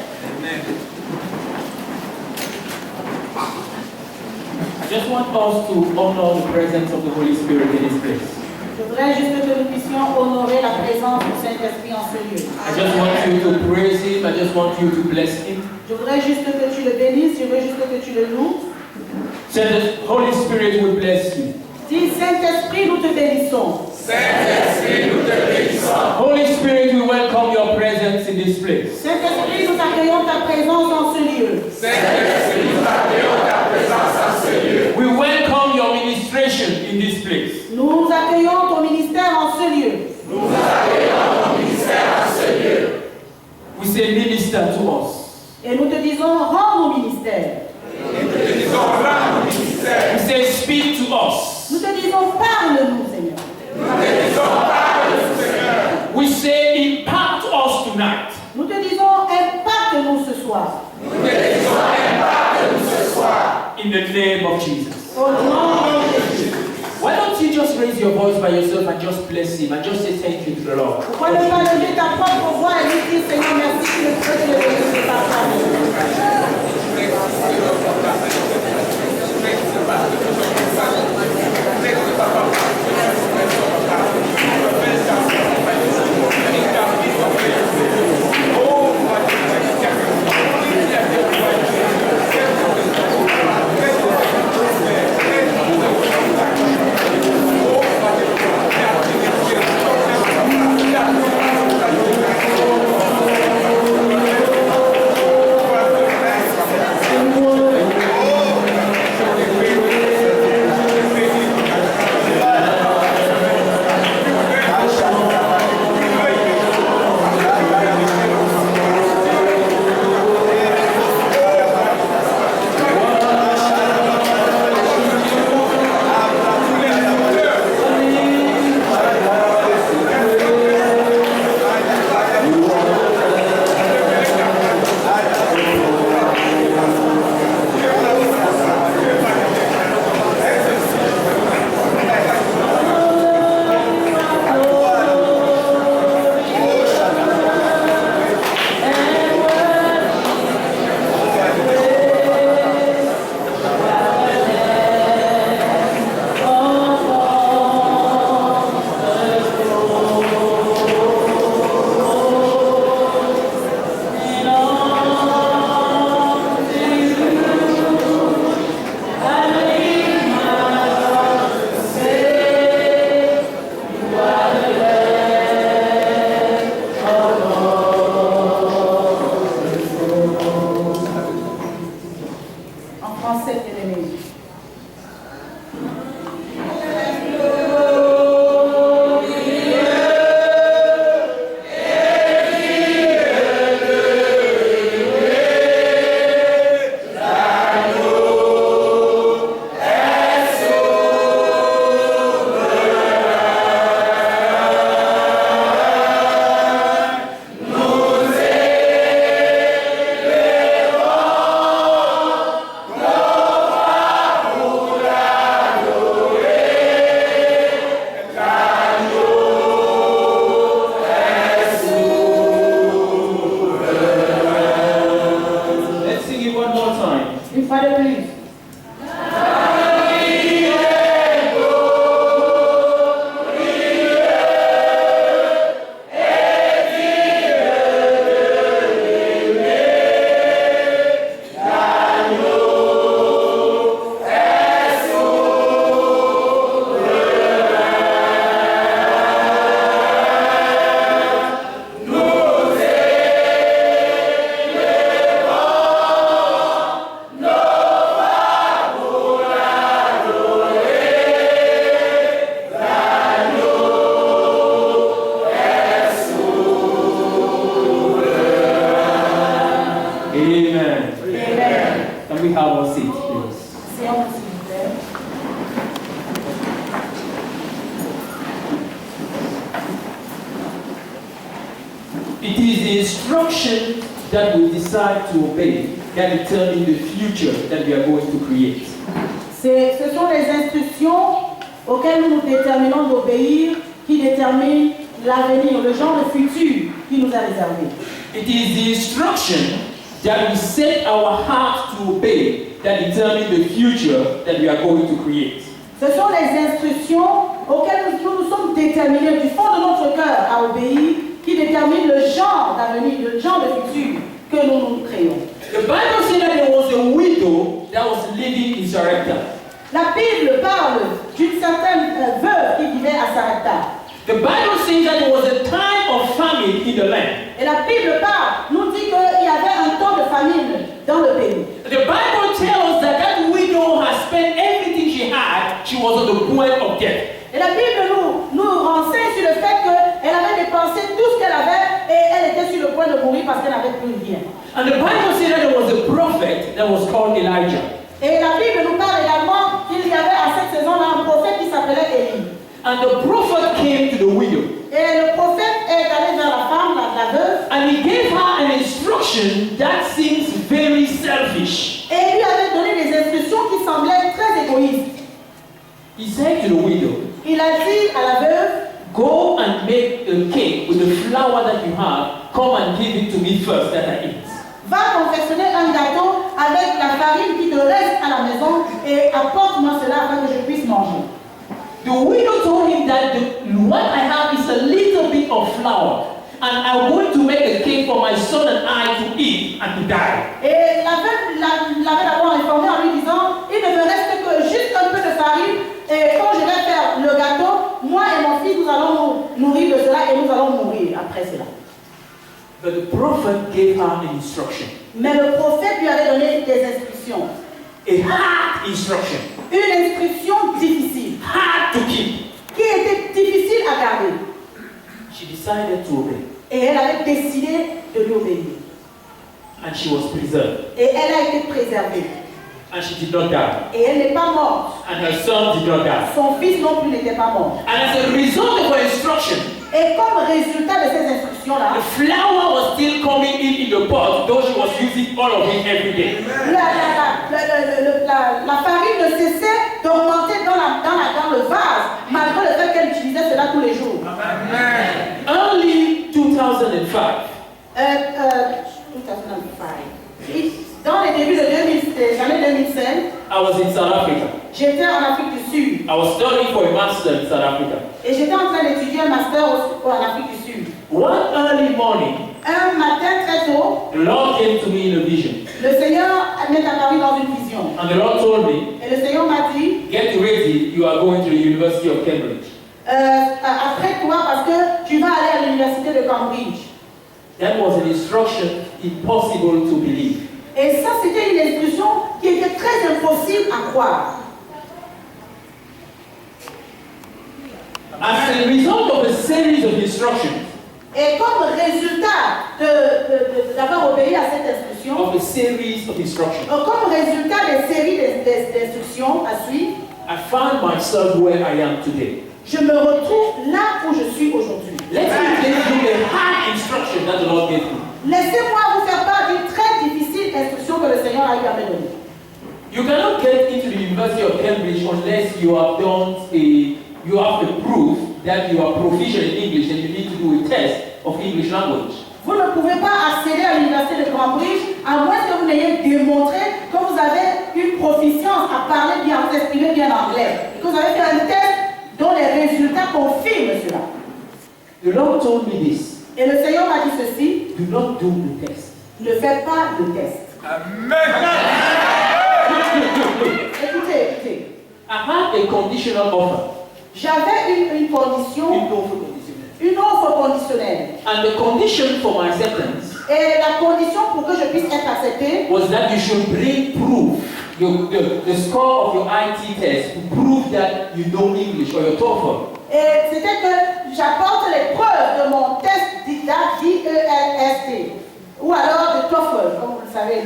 I just want us to honor the presence of the Holy Spirit in this place. Je voudrais juste que nous puissions honorer la présence du Saint-Esprit en ce lieu. I just want you to praise Him. I just want you to bless Him. Je voudrais juste que tu le bénisses, je veux juste que tu le loues. Say the Holy Spirit will bless you. Dis, Saint-Esprit, nous te bénissons. Holy Spirit, we welcome your presence in this place. Saint-Esprit, nous accueillons ta présence en ce lieu. We welcome your ministration in this place. Nous accueillons ton ministère en ce lieu. We say minister to us. Et nous te disons, rends au ministère. We say speak to us. Nous te disons, parle-nous, Seigneur. We say impact us tonight. Nous te disons, impacte-nous ce soir. In the name of Jesus. Au nom de Jésus. Why don't you just raise your voice by yourself and just bless Him and just say thank you to the Lord? Pourquoi ne pas lever ta propre voix et lui dire, Seigneur, merci que le Dieu te le bénisse de ta part. It is the instruction that we decide to obey that determine the future that we are going to create. Ce sont les instructions auxquelles nous déterminons d'obéir qui déterminent l'avenir, le genre de futur qui nous a réservé. It is the instruction that we set our heart to obey that determine the future that we are going to create. Ce sont les instructions auxquelles nous sommes déterminés du fond de notre cœur à obéir qui déterminent le genre d'avenir, le genre de futur que nous créons. The Bible says that there was a widow that was living in Sarepta. La Bible parle d'une certaine veuve qui vivait à Sarepta. The Bible says that there was a time of famine in the land. Et la Bible parle, nous dit qu'il y avait un temps de famine dans le pays. The Bible tells us that that widow has spent everything she had. She was on the point of death. Et la Bible nous renseigne sur le fait qu'elle avait dépensé tout ce qu'elle avait et elle était sur le point de mourir parce qu'elle n'avait plus rien. And the Bible says that there was a prophet that was called Elijah. Et la Bible nous parle également qu'il y avait à cette saison-là un prophète qui s'appelait Élie. And the prophet came to the widow. Et le prophète est allé vers la femme, la veuve. And he gave her an instruction that seems very selfish. Et il lui avait donné des instructions qui semblaient très égoïstes. He said to the widow, Il a dit à la veuve, go and make a cake with the flour that you have. Come and give it to me first that I eat. va confectionner un gâteau avec la farine qui te reste à la maison et apporte-moi cela afin que je puisse manger. The widow told him that what I have is a little bit of flour, and I'm going to make a cake for my son and I to eat and to die. Et la veuve l'avait d'abord informé en lui disant, il ne me reste que juste un peu de farine et quand je vais faire le gâteau, moi et mon fils nous allons nous nourrir de cela et nous allons mourir après cela. But the prophet gave her an instruction. Mais le prophète lui avait donné des instructions. A hard instruction. Une instruction difficile. Hard to keep. Qui était difficile à garder. She decided to obey. Et elle avait décidé de lui obéir. And she was preserved. Et elle a été préservée. And she did not die. Et elle n'est pas morte. And her son did not die. Son fils non plus n'était pas mort. And as a result of her instruction, Et comme résultat de ces instructions-là, the flour was still coming in the pot, though she was using all of it every day. la farine ne cessait d'augmenter dans le vase, malgré le fait qu'elle utilisait cela tous les jours. Early 2005, 2005. Dans les débuts des années 2005, I was in South Africa. j'étais en Afrique du Sud. I was studying for a master in South Africa. Et j'étais en train d'étudier un master en Afrique du Sud. One early morning, Un matin très tôt, the Lord came to me in a vision. le Seigneur m'est apparu dans une vision. And the Lord told me, Et le Seigneur m'a dit, get ready, you are going to the University of Cambridge. après toi, parce que tu vas aller à l'université de Cambridge. That was an instruction impossible to believe. Et ça, c'était une instruction qui était très impossible à croire. As a result of a series of instructions, Et comme résultat d'avoir obéi à cette instruction, comme résultat des séries d'instructions à suivre, I found myself where I am today. je me retrouve là où je suis aujourd'hui. Let me give you a hard instruction that the Lord gave me. Laissez-moi vous faire part d'une très difficile instruction que le Seigneur a eu à me donner. You cannot get into the University of Cambridge unless you have you have to prove that you are proficient in English and you need to do a test of English language. Vous ne pouvez pas accéder à l'université de Cambridge à moins que vous n'ayez démontré que vous avez une proficience à parler bien, à vous exprimer bien anglais. Que vous avez fait un test dont les résultats confirment cela. The Lord told me this. Et le Seigneur m'a dit ceci. Do not do the test. Ne faites pas le test. Amen. Écoutez. I had a conditional offer. J'avais une condition. Une offre conditionnelle. And the condition for my acceptance. Et la condition pour que je puisse être accepté was that you should bring proof, the score of your IT test to prove that you know English or your TOEFL. Et c'était que j'apporte les preuves de mon test d'IELTS ou alors de TOEFL, comme vous le savez,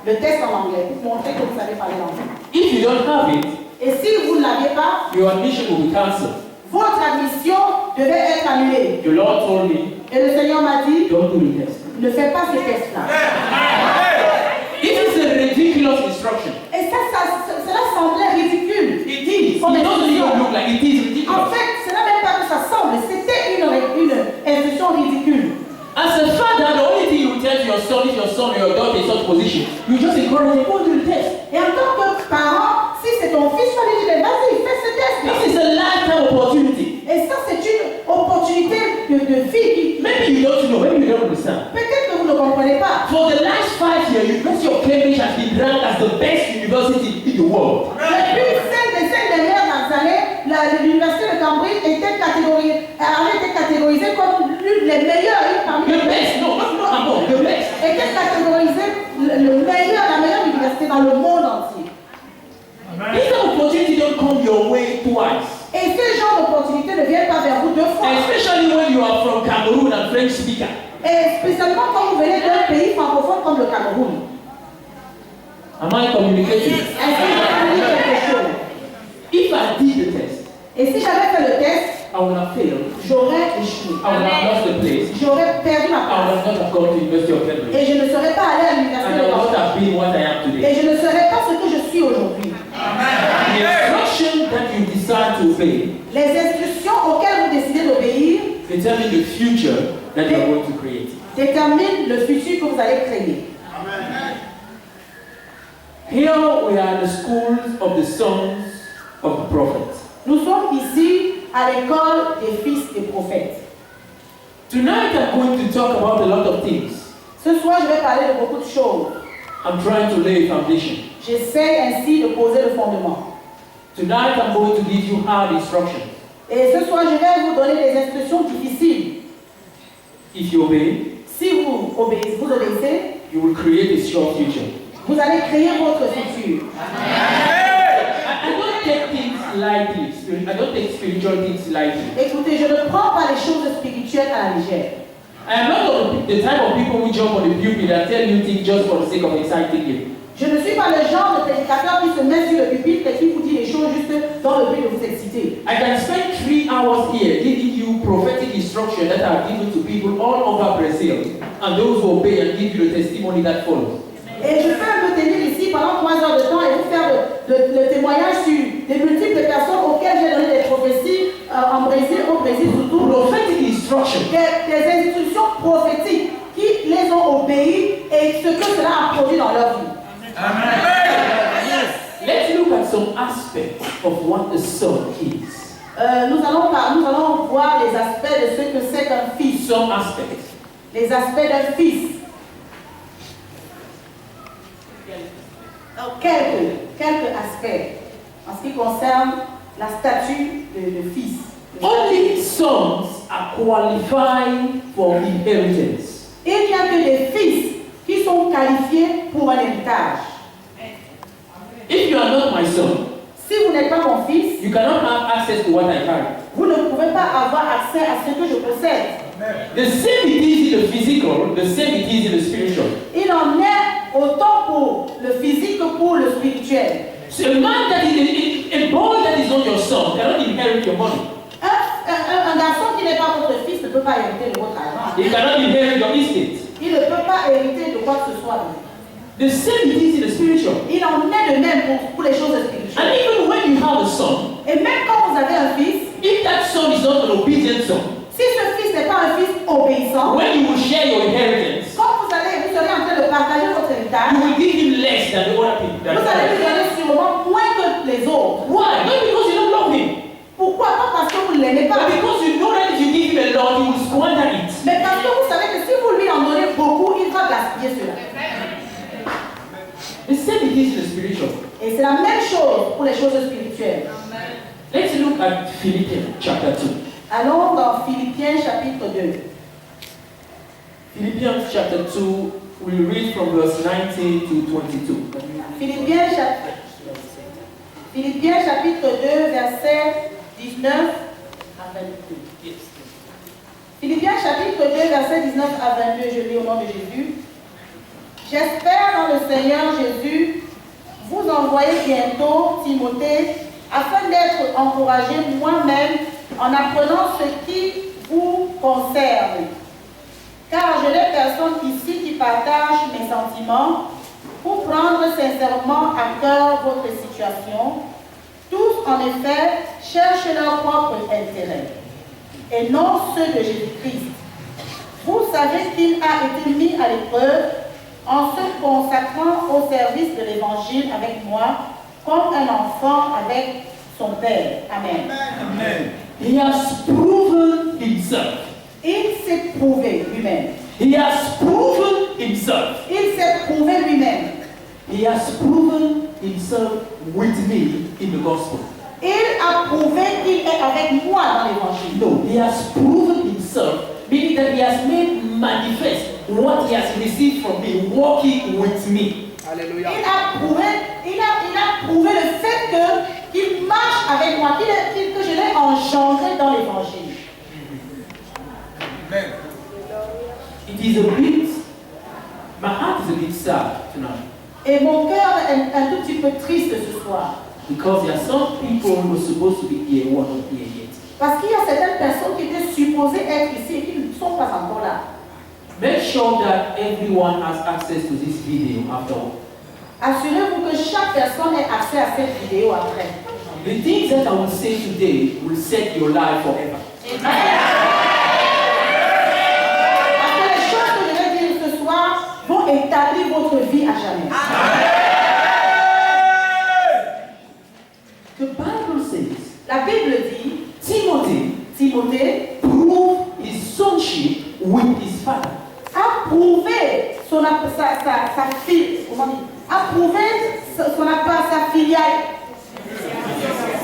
le test en anglais, pour montrer que vous savez parler l'anglais. If you don't have it, et si vous ne l'aviez pas, your admission will be cancelled. Votre admission devait être annulé. The Lord told me, Et le Seigneur m'a dit, don't do the test. ne fais pas ce test-là. It is a ridiculous instruction. Et cela semblait ridicule. It is. It Son doesn't even instruction. look like it is En ridiculous. fait, ce n'est même pas que ça semble, c'était une instruction ridicule. As a father, the only thing you tell to your son, if your son or your daughter is in such position, you just encourage them, go do the test. Et en tant que parent, si c'est ton fils, tu vas lui dire, vas-y, fais ce test. This is a lifetime opportunity. Et ça, c'est une opportunité de vie. Maybe you don't know, maybe you don't understand. Peut-être que vous ne comprenez pas. For the last 5 years, University of Cambridge has been ranked as the best university in the world. Depuis ces dernières années, l'université de Cambridge avait été catégorisée comme l'une des meilleures parmi The best, no, not among, the best. était catégorisée la meilleure université dans le monde entier. This opportunity don't come your way twice. Et ce genre d'opportunités ne viennent pas vers vous deux fois. Especially when you are from Cameroon and French speaker. Et spécialement quand vous venez d'un pays francophone comme le Cameroun. Am I communicating? Est-ce que vous comprenez quelque chose? If I did the test, Et si j'avais fait le test, I would have failed. j'aurais échoué. I would have lost the place. J'aurais perdu ma I place. would not have gone to University of Cambridge. Et je ne serais pas allé à And l'université I de would not Cambridge. have been what I am today. Et je ne serais pas ce que je suis aujourd'hui. The instruction that you decide to obey Les instructions auxquelles vous décidez d'obéir determine the future that you are going to create. déterminent le futur que vous allez créer. Here we are in the schools of the sons of the prophets. Nous sommes ici à l'école des fils des prophètes. Tonight I'm going to talk about a lot of things. Ce soir, je vais parler de beaucoup de choses. I'm trying to lay a foundation. J'essaie ainsi de poser le fondement. Tonight I'm going to give you hard instructions. Et ce soir, je vais vous donner des instructions difficiles. If you obey, Si vous obéissez, you will create a strong future. vous allez créer votre futur. I don't take things lightly. I don't take spiritual things lightly. Écoutez, je ne prends pas les choses spirituelles à la légère. I am not the type of people who jump on the pulpit and tell you things just for the sake of exciting you. Je ne suis pas le genre de prédicateur qui se met sur le pupitre et qui vous dit les choses juste dans le but de vous exciter. I can spend 3 hours here giving you prophetic instruction that are given to people all over Brazil, and those who obey and give you the testimony that follows. Et je peux me tenir ici pendant 3 heures de temps et vous faire le témoignage sur des multiples personnes auxquelles j'ai donné des prophéties au Brésil surtout. Prophetic instruction. Des instructions prophétiques qui les ont obéies et ce que cela a produit dans leur vie. Let's look at some aspects of what a son is. Nous allons voir les aspects de ce que c'est qu'un fils. Some aspects. Les aspects d'un fils. Quelques aspects en ce qui concerne la statue de fils. Only sons are qualified for inheritance. Il n'y a que des fils qui sont qualifiés pour un héritage. If you are not my son, Si vous n'êtes pas mon fils, you cannot have access to what I carry. vous ne pouvez pas avoir accès à ce que je possède. The same it is in the physical, the same it is in the spiritual. Il en est autant pour le physique que pour le spirituel. So a boy that is not your son cannot inherit your money. Un garçon qui n'est pas votre fils ne peut pas hériter de votre argent. He cannot inherit your estate. Il ne peut pas hériter de quoi que ce soit. The same it is in the spiritual. Il en est de même pour les choses spirituelles. And even when you have a son, Et même quand vous avez un fils, if that son is not an obedient son, si ce fils n'est pas un fils obéissant, when you will share your inheritance, quand vous serez en train de partager votre héritage, you will give him less than the other people. vous allez lui donner sûrement moins que les autres. Why? Not because you don't love him, Pourquoi? Pas parce que vous ne l'aimez pas, but because you know that if you give him a lot, he will squander it. mais parce que vous savez que si vous lui en donnez beaucoup, il va gaspiller cela. The same it is in the spiritual. Et c'est la même chose pour les choses spirituelles. Let's look at Philippians chapter 2. Allons dans Philippiens chapitre 2. Philippians chapter 2, we read from verse 19 to 22. Philippiens chapitre 2, verset 19 à 22. Philippiens chapitre 2, verset 19 à 22, je lis au nom de Jésus. J'espère dans le Seigneur Jésus vous envoyer bientôt Timothée afin d'être encouragé moi-même en apprenant ce qui vous concerne. Car je n'ai personne ici qui partage mes sentiments pour prendre sincèrement à cœur votre situation. Tous, en effet, cherchent leur propre intérêt, et non ceux de Jésus-Christ. Vous savez qu'il a été mis à l'épreuve en se consacrant au service de l'Évangile avec moi, comme un enfant avec son père. Amen. Amen. He has proven himself. Il s'est prouvé lui-même. He has proven himself. Il s'est prouvé lui-même. He has proven himself with me in the gospel. Il a prouvé qu'il est avec moi dans l'évangile. No, he has proven himself, meaning that he has made manifest what he has received from me, walking with me. Alléluia. Il a prouvé le fait qu'il marche avec moi, que je l'ai engendré dans l'évangile. Amen. It is a bit, my heart is a bit sad tonight. Et mon cœur est un tout petit peu triste ce soir. Because there are some people who are supposed to be here who are not here yet. Parce qu'il y a certaines personnes qui étaient supposées être ici et qui ne sont pas encore là. Make sure that everyone has access to this video afterward. Assurez-vous que chaque personne ait accès à cette vidéo après. The things that I will say today will set your life forever. Parce que les choses que je vais dire ce soir vont établir votre vie à jamais. The Bible says, La Bible dit, Timothée prove his sonship with his father. a prouvé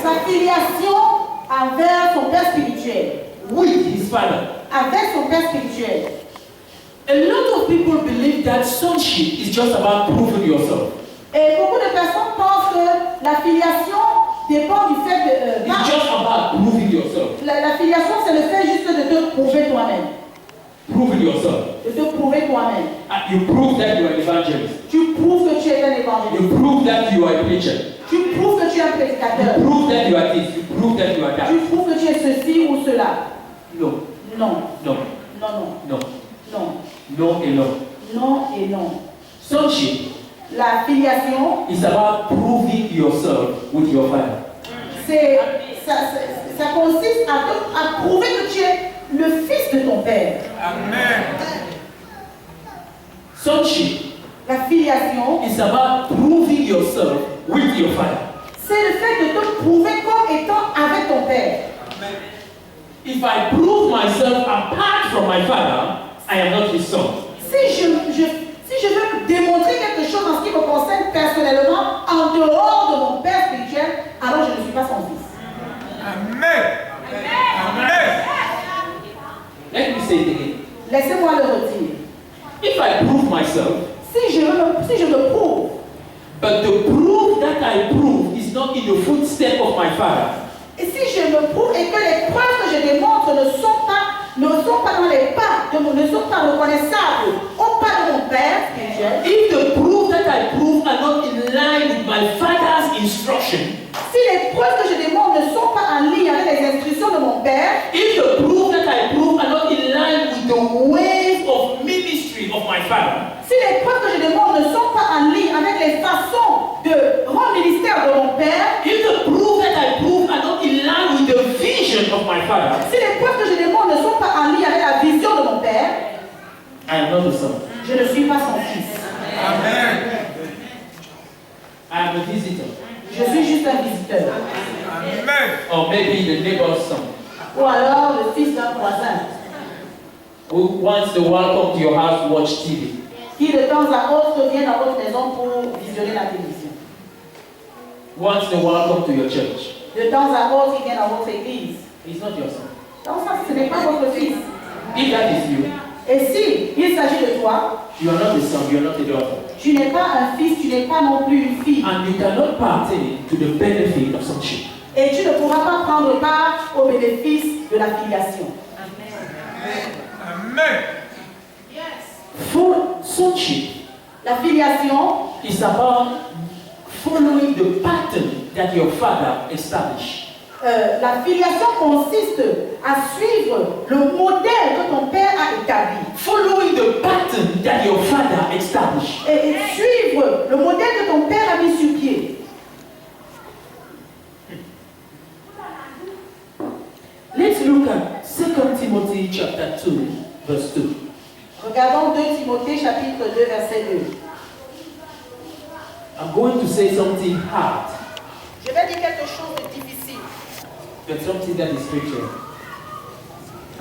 sa filiation envers son père spirituel. With his father. Avec son père spirituel. A lot of people believe that sonship is just about proving yourself. Et beaucoup de personnes pensent que la filiation dépend du fait de... It's just about proving yourself. La filiation, c'est le fait juste de te prouver toi-même. Proving yourself. De te prouver toi-même. You prove that you are an evangelist. Tu prouves que tu es un évangéliste. You prove that you are a preacher. Tu prouves que tu es un prédicateur. You prove that you are this. You prove that you are that. Tu prouves que tu es ceci ou cela. No. Non. No. Non, non. No. Non. No and no. Non et non. Sonship La filiation, is about proving yourself with your father. ça consiste à prouver que tu es le fils de ton père. Amen. Sonship La filiation, is about proving yourself with your father. c'est le fait de te prouver comme étant avec ton père. If I prove myself apart from my father, I am not his son. Si je veux démontrer quelque chose en ce qui me concerne personnellement, en dehors de mon père spirituel, alors je ne suis pas son fils. Amen. Amen. Let me say it again. Laissez-moi le redire. If I prove myself, Si je me prouve, but the proof that I prove is not in the footstep of my father, et si je me prouve et que les preuves que je démontre ne sont pas dans les pas, ne sont pas reconnaissables au pas de mon père spirituel, if the proof that I prove are not in line with my father's instruction, si les preuves que je démontre ne sont pas en ligne avec les instructions de mon père, if the proof that I prove are not in line with the ways of ministry of my father, si les preuves que je démontre ne sont pas en ligne avec les façons de rendre ministère de mon père, if the proof that I prove are not in line with the vision of my father, si les preuves que je démontre ne sont pas en ligne avec la vision de mon père, I am not the son. je ne suis pas son fils. Amen. I am a visitor. Je suis juste un visiteur. Amen. Or maybe the neighbor's son Ou alors le fils d'un voisin who wants to welcome to your house to watch TV. qui de temps à autre vient dans votre maison pour visionner la télévision. Wants to welcome to your church. De temps à autre, il vient dans votre église. He's not your son. Donc ça, ce n'est pas votre fils. If that is you, Et si il s'agit de toi, you are not a son, you are not a daughter. tu n'es pas un fils, tu n'es pas non plus une fille. And you cannot partake to the benefit of sonship. Et tu ne pourras pas prendre part au bénéfice de la filiation. Amen. For sonship La filiation, is about following the pattern that your father established. La filiation consiste à suivre le modèle que ton père a établi. Following the pattern that your father established. Et suivre le modèle que ton père a mis sur pied. Let's look at 2 Timothy chapter 2, verse 2. Regardons 2 Timothée chapitre 2 verset 2. I'm going to say something hard, Je vais dire quelque chose de difficile, but something that is scriptural.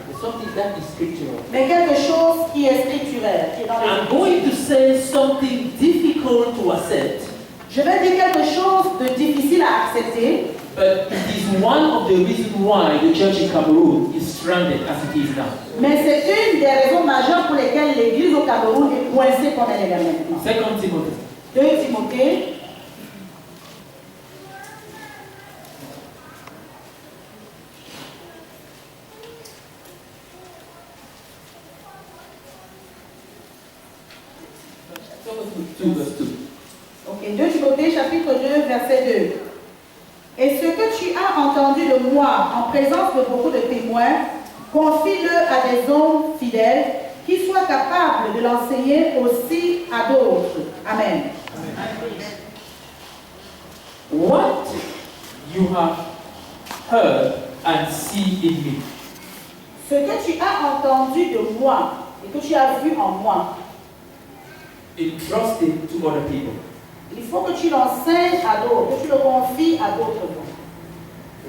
But something that is scriptural. mais quelque chose qui est scripturaire, qui est dans I'm les... going to say something difficult to accept, Je vais dire quelque chose de difficile à accepter, but it is one of the reasons why the church in Cameroon is stranded as it is now. mais c'est une des raisons majeures pour lesquelles l'église au Cameroun est coincée comme elle est là maintenant. 2 Timothy. 2 Timothée, Verse 2. ok, 2 Timothée chapitre 2 verset 2. Et ce que tu as entendu de moi en présence de beaucoup de témoins, confie-le à des hommes fidèles qui soient capables de l'enseigner aussi à d'autres. Amen. What you have heard and seen in me, Ce que tu as entendu de moi et que tu as vu en moi, entrust it to other people. il faut que tu l'enseignes à d'autres, que tu le confies à d'autres.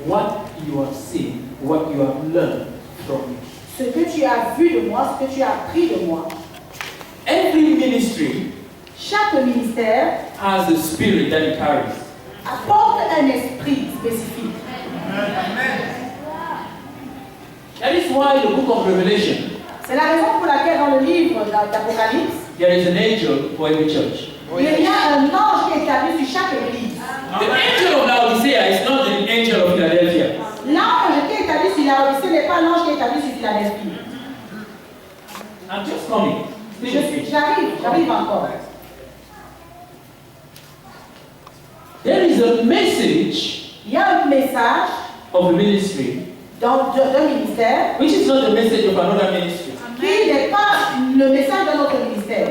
What you have seen, what you have learned from me. Ce que tu as vu de moi, ce que tu as appris de moi. Every ministry Chaque ministère has a spirit that it carries. apporte un esprit spécifique. That is why the book of Revelation, C'est la raison pour laquelle dans le livre d'Apocalypse, there is an angel for every church. il y a un ange qui est établi sur chaque église. The angel of Laodicea is not the angel of Philadelphia. L'ange qui est établi sur Laodicée n'est pas l'ange qui est établi sur Philadelphie. I'm just coming. J'arrive encore. There is a message Il y a un message of the ministry d'un ministère which is not the message of another ministry. qui n'est pas le message d'un autre ministère.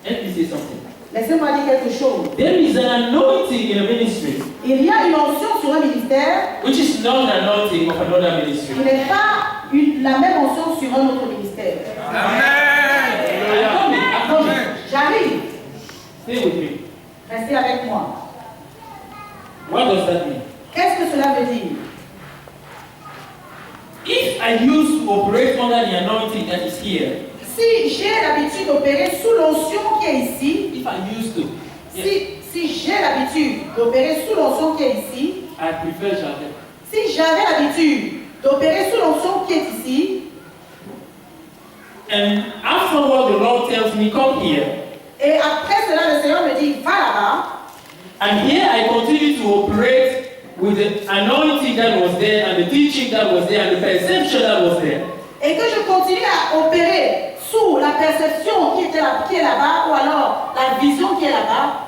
Let me say something. Laissez-moi dire quelque chose. There is an anointing in a ministry Il y a une onction sur un ministère which is not an anointing of another ministry. qui n'est pas la même onction sur un autre ministère. I'm coming. J'arrive. Stay with me. Restez avec moi. What does that mean? Qu'est-ce que cela veut dire? If I used to operate under the anointing that is here, Si j'ai l'habitude d'opérer sous l'onction qui est ici, if I used to, yes, si j'ai l'habitude d'opérer sous l'onction qui est ici, I prefer Javel. si j'avais l'habitude d'opérer sous l'onction qui est ici, And afterward, the Lord tells me, come here. et après cela, le Seigneur me dit, va là-bas, And here I continue to operate with the anointing that was there, and the teaching that was there, and the perception that was there. et que je continue à opérer sous la perception qui est là-bas, ou alors la vision qui est là-bas,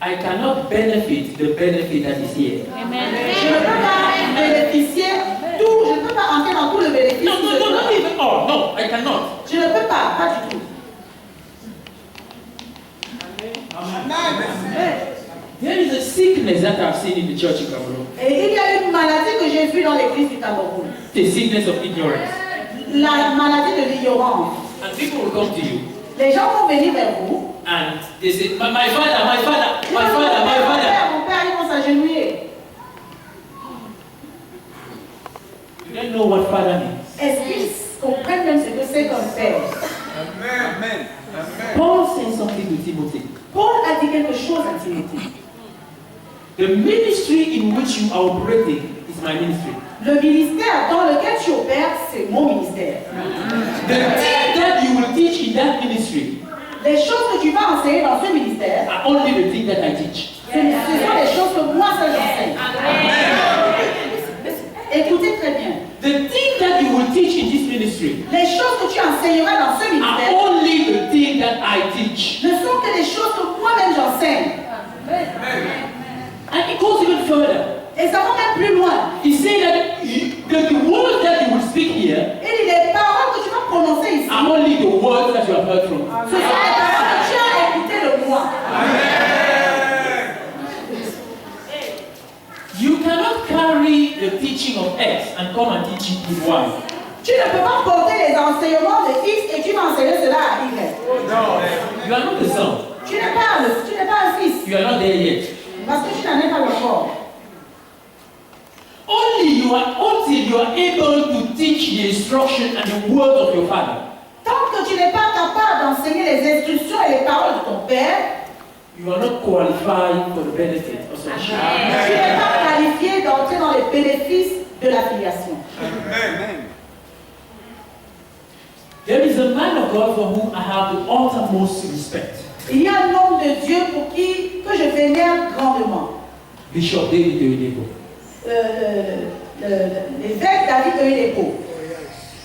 I cannot benefit the benefit that is here. je ne peux pas bénéficier tout, je ne peux pas entrer dans tout le bénéfice. No, not even all. No, I cannot. Je ne peux pas du tout. There is a sickness that I've seen in the church in Cameroon. Et il y a une maladie que j'ai vue dans l'église du Cameroun. The sickness of ignorance. La maladie de l'ignorance. And people will come to you Les gens vont venir vers vous. and they say, my father, my father, Ils my vont father, dire, my father. mon père, ils vont s'agenouiller. You don't know what father means. Est-ce qu'ils comprennent même ce que c'est qu'un père? Paul says something to Timothy. Paul a dit quelque chose à Timothée. The ministry in which you are operating is my ministry. Le ministère dans lequel tu opères, c'est mon ministère. The thing that you will teach in that ministry Les choses que tu vas enseigner dans ce ministère, are only the thing that I teach. ce sont les choses que moi seul j'enseigne. Écoutez très bien. The thing that you will teach in this ministry Les choses que tu enseigneras dans ce are ministère only the thing that I teach. ne sont que des choses que moi-même j'enseigne. And it goes even further. Et ça va même plus loin. He said that the words that you will speak here Il dit les paroles que tu vas prononcer ici, are only the words that you have heard from. ce sont les paroles que tu as écoutées de moi. You cannot carry the teaching of X and come and teach it with Y. Tu ne peux pas porter les enseignements de X et tu vas enseigner cela à Y. You are not the son. Tu n'es pas un fils. You are not there yet. Parce que tu n'en es pas encore. Until you are able to teach the instruction and the words of your father, Tant que tu n'es pas capable d'enseigner les instructions et les paroles de ton père, you are not qualified for the benefit of sonship. tu n'es pas qualifié d'entrer dans les bénéfices de la filiation. There is a man of God for whom I have the uttermost respect. Il y a un homme de Dieu pour qui que je vénère grandement. Bishop David Oyedepo. L'évêque David Oyedepo.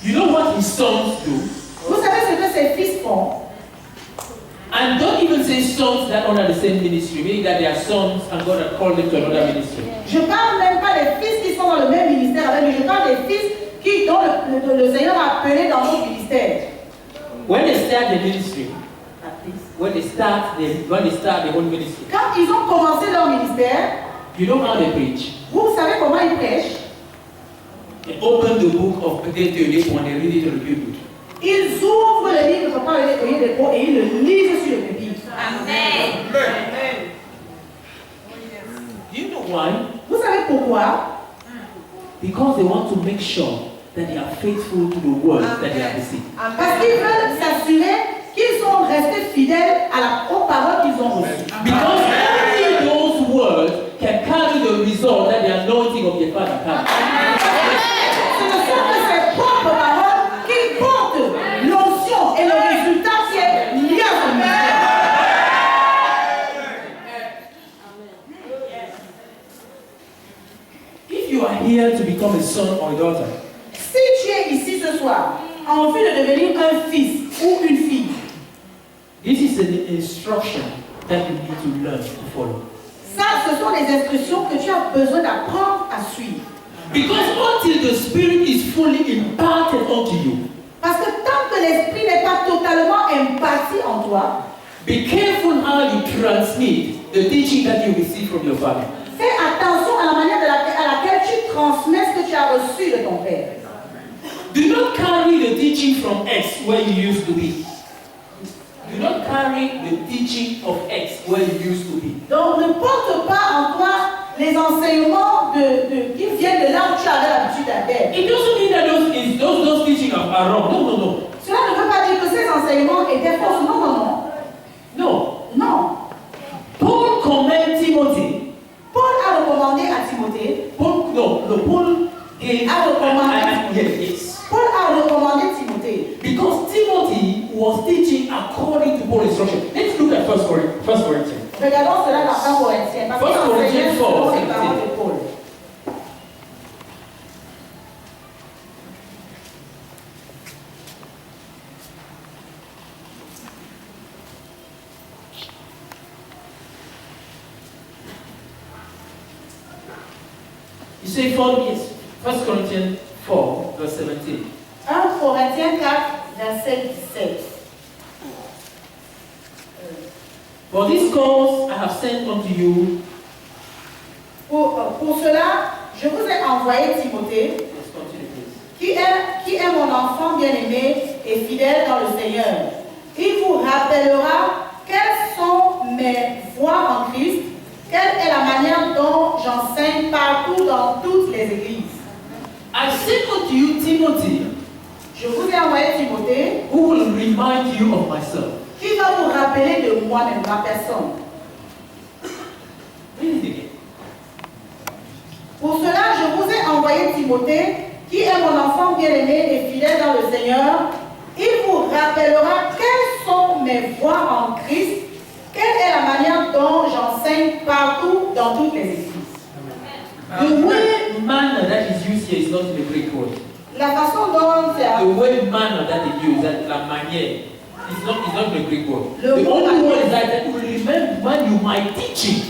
You know what his sons do? Vous savez ce que ses fils font? And don't even say sons that are the same ministry, meaning that they are sons and God has called them to another ministry. Je parle même pas des fils qui sont dans le même ministère avec lui, je parle des fils qui, dont le Seigneur a appelé dans notre ministère. When they start the ministry, when they start the whole ministry, Quand ils ont commencé leur ministère, you know how they preach? vous savez comment ils prêchent? They open the book of David Oyedepo and they read it on the pulpit. Ils ouvrent le livre de Papa Oyedepo et ils le lisent sur le pupitre. Amen. Do you know why? Vous savez pourquoi? Because they want to make sure that they are faithful to the word that they have received. Parce qu'ils veulent s'assurer qu'ils sont restés fidèles aux paroles qu'ils ont reçues. Because only those words can carry the result that the anointing of their father carries. Ce ne sont que ces propres paroles qui portent l'onction et le résultat qui est lié à son ministère. If you are here to become a son or a daughter, Si tu es ici ce soir, en vue de devenir un fils ou une fille, this is an instruction that you need to learn to follow. ça, ce sont les instructions que tu as besoin d'apprendre à suivre. Because until the Spirit is fully imparted unto you, Parce que tant que l'esprit n'est pas totalement imparti en toi, be careful how you transmit the teaching that you receive from your father. fais attention à la manière à laquelle tu transmets ce que tu as reçu de ton père. Do not carry the teaching from X where you used to be. Do not carry the teaching of X where you used to be. Donc ne porte pas en toi les enseignements qui viennent de là où tu avais l'habitude d'être. It doesn't mean that those teachings are wrong. No, no, no. Cela ne veut pas dire que ces enseignements étaient faux. Non, non, non. No. Non. Paul commended Timothy. Paul a recommandé à Timothée. Paul gave. A recommandé. Yes. Paul a recommandé Timothée. Because Timothy was teaching according to Paul's instruction. Let's look at 1 Corinthians. Regardons cela dans 1 Corinthiens. Parce qu'il enseignait selon les paroles de Paul. You say 1 Corinthians 4, verse 17. 1 Corinthiens 4, verset 17. For this cause I have sent unto you. Pour cela, je vous ai envoyé Timothée, Let's continue, please. qui est mon enfant bien-aimé et fidèle dans le Seigneur. Il vous rappellera quelles sont mes voies en Christ, quelle est la manière dont j'enseigne partout dans toutes les églises. I sent unto you Timothy, Je vous ai envoyé Timothée, who will remind you of myself. qui va vous rappeler de moi-même, ma personne. Read it again. Pour cela, je vous ai envoyé Timothée, qui est mon enfant bien-aimé et fidèle dans le Seigneur. Il vous rappellera quelles sont mes voies en Christ, quelle est la manière dont j'enseigne partout dans toutes les églises. The way manner that is used here is not in the Greek word. La façon dont c'est The way manner that is used, that la manière. It's not a Greek word. Le The mot only manière- word is that you will remember you my teaching.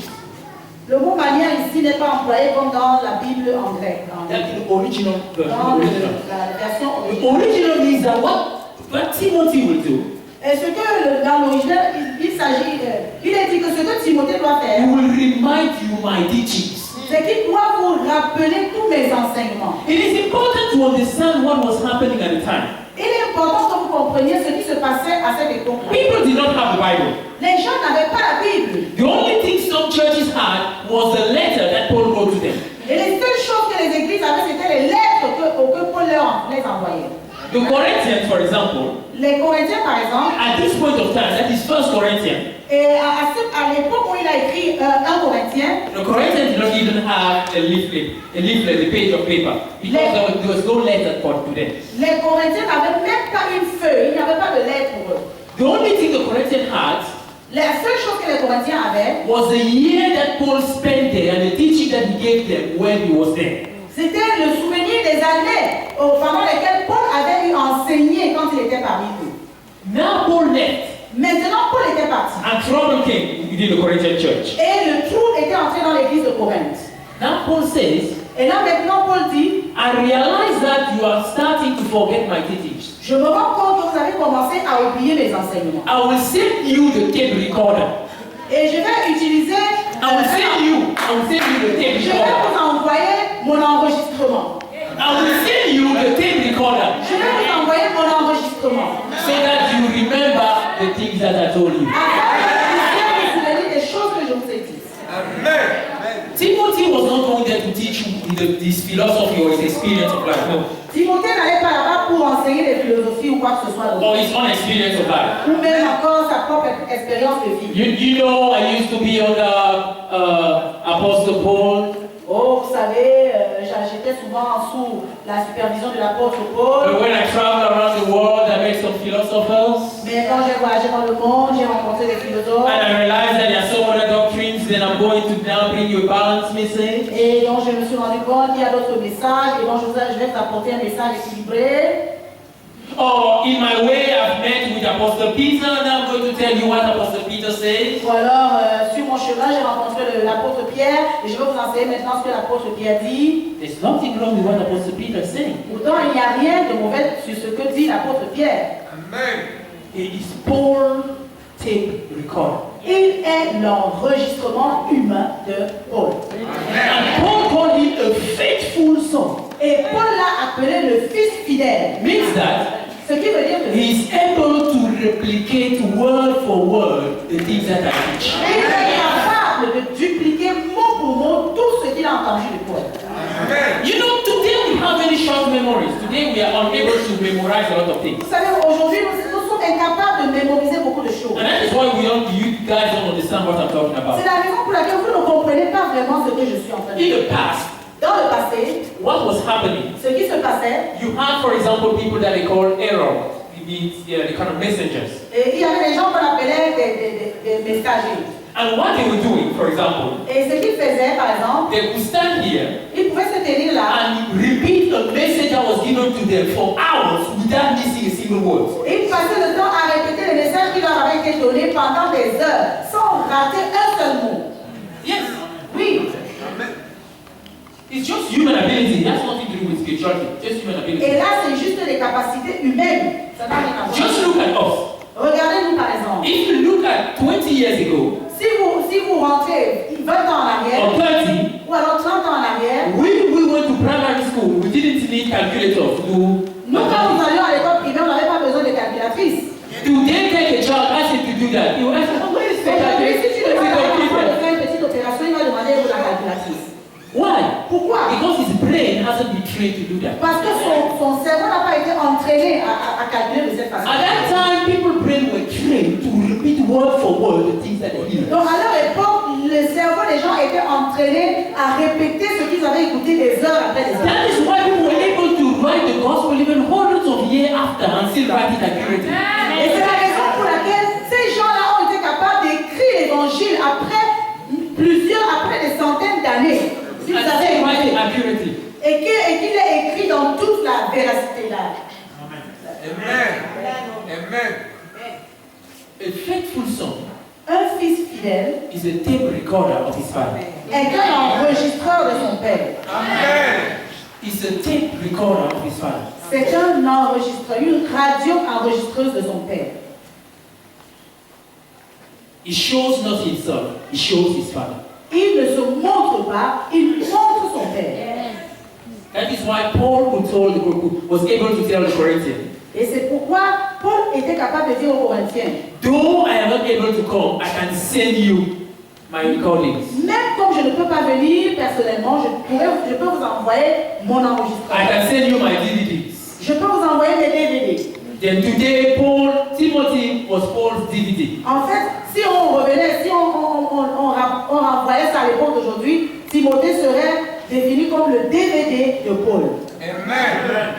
Le mot manière ici n'est pas employé comme dans la Bible en grec. That's the original version. Dans Original. la version The originale. original means that what Timothy will do, Et ce que dans l'original, il s'agit, il est dit que ce que Timothée doit he faire, will remind you my teachings. c'est qu'il doit vous rappeler tous mes enseignements. It is important to understand what was happening at the time. Il est important que vous compreniez ce qui se passait à cette époque-là. People did not have the Bible. Les gens n'avaient pas la Bible. The only thing some churches had was the letter that Paul wrote to them. Et les seules choses que les églises avaient, c'était les lettres que Paul leur les envoyait. The Corinthians, for example, Les Corinthiens, par exemple, at this point of time, that is 1 Corinthians, et à l'époque où il a écrit 1 Corinthien, the Corinthians did not even have a leaflet, a page of paper, because there was no letter for to them. les Corinthiens n'avaient même pas une feuille, il n'y avait pas de lettre pour eux. The only thing the Corinthians had La seule chose que les Corinthiens avaient, was the year that Paul spent there and the teaching that he gave them when he was there. c'était le souvenir des années pendant lesquelles Paul avait eu enseigné quand il était parmi eux. Now Paul left, Maintenant, Paul était parti. and trouble came within the Corinthian church. Et le trou était entré dans l'église de Corinthe. Now Paul says, Et là maintenant, Paul dit, I realize that you are starting to forget my teachings. je me rends compte que vous avez commencé à oublier mes enseignements. I will send you the tape recorder. Et je vais utiliser, I will send you the tape je vais recorder. vous envoyer mon enregistrement. I will send you the tape recorder Je vais vous envoyer mon enregistrement. so that you remember the things that I told you. Afin que vous puissiez vous souvenir des choses que je vous ai dites. Timothy was not going there to teach you this philosophy or his experience of life, no. Timothée n'allait pas là-bas pour enseigner des philosophies ou quoi que ce soit d'autre. Or his own experience of life. Ou même encore sa propre expérience de vie. You know, I used to be under Apostle Paul. Oh, vous savez, j'étais souvent sous la supervision de l'apôtre Paul. But when I traveled around the world, I met some philosophers. Mais quand j'ai voyagé dans le monde, j'ai rencontré des philosophes. And I realized that there are so many doctrines, then I'm going to now bring you a balanced message. Et donc je me suis rendu compte qu'il y a d'autres messages. Et donc je vais t'apporter un message équilibré. Or in my way, I've met with Apostle Peter, and I'm going to tell you what Apostle Peter says. Ou alors, sur mon chemin, j'ai rencontré l'apôtre Pierre. Et je vais vous enseigner maintenant ce que l'apôtre Pierre dit. There's nothing wrong with what Apostle Peter is saying. Pourtant, il n'y a rien de mauvais sur ce que dit l'apôtre Pierre. It is Paul tape record. Il est l'enregistrement humain de Paul. And Paul called him a faithful son. Et Paul l'a appelé le fils fidèle. Means that Ce qui veut dire que he is able to replicate word for word the things that I teach. il est capable de dupliquer mot pour mot tout ce qu'il a entendu de Paul. You know, today we have very short memories. Today we are unable to memorize a lot of things. Vous savez, aujourd'hui, nous sommes incapables de mémoriser beaucoup de choses. And that is why you guys don't understand what I'm talking C'est about. la raison pour laquelle vous ne comprenez pas vraiment ce que je suis en train de In dire. the past, Dans le passé, what was happening? ce qui se passait, You had, for example, people that they call herald. It means the kind of messengers. il y avait des gens qu'on appelait des messagers. And what they were doing, for example, Et ce qu'ils faisaient, par exemple, they would stand here ils pouvaient se tenir là and repeat a message that was given to them for hours without missing a single word. et ils passaient le temps à répéter les messages qui leur avaient été donnés pendant des heures, sans rater un seul mot. Yes, Oui. it's just human ability. It has nothing to do with spirituality. Just human Et ability. là, c'est juste des capacités humaines. Ça n'a rien à voir. Just look at us. Regardez-nous par exemple. If you look at 20 years ago Si vous rentrez 20 ans en arrière, or 30, ou alors 30 ans en arrière, when we went to primary school, we didn't need calculators to do nous quand nous mathematics. allions à l'école primaire, on n'avait pas besoin de calculatrice. Today, take a child, ask him to do that. You ask him, where is the Aujourd'hui, si tu calculator? demandes à un enfant de Where's the faire une petite opération, il va demander pour la calculatrice. Why? Pourquoi? Because his brain hasn't been trained to do that. Parce que son cerveau n'a pas été entraîné à calculer de cette façon. At that time, people's brain were trained to repeat word for word the things that they hear. Donc à leur époque, le cerveau des gens était entraîné à répéter ce qu'ils avaient écouté des heures après des heures. That is why people were able to write the gospel even hundreds of years after and still write it accurately. Et c'est la raison pour laquelle ces gens-là ont été capables d'écrire l'évangile après des centaines d'années. Si vous And avez still write it écouté. accurately. Et qu'il est écrit dans toute la véracité là. Amen. Amen. A faithful son Un fils fidèle is a tape recorder of his father. est un enregistreur de son père. Is a tape recorder of his father. C'est un enregistreur, une radio enregistreuse de son père. He shows not himself, he shows his father. Il ne se montre pas, il montre son père. That is why Paul was able to tell the Corinthians, Et c'est pourquoi Paul était capable de dire aux Corinthiens, though I am not able to come, I can send you my recordings. même comme je ne peux pas venir personnellement, je peux vous envoyer mon I enregistreur. can send you my DVDs. Je peux vous envoyer mes DVD. Then today, Timothy was Paul's DVD. En fait, si on revenait, si on renvoyait ça à l'époque d'aujourd'hui, Timothée serait défini comme le DVD de Paul. Amen.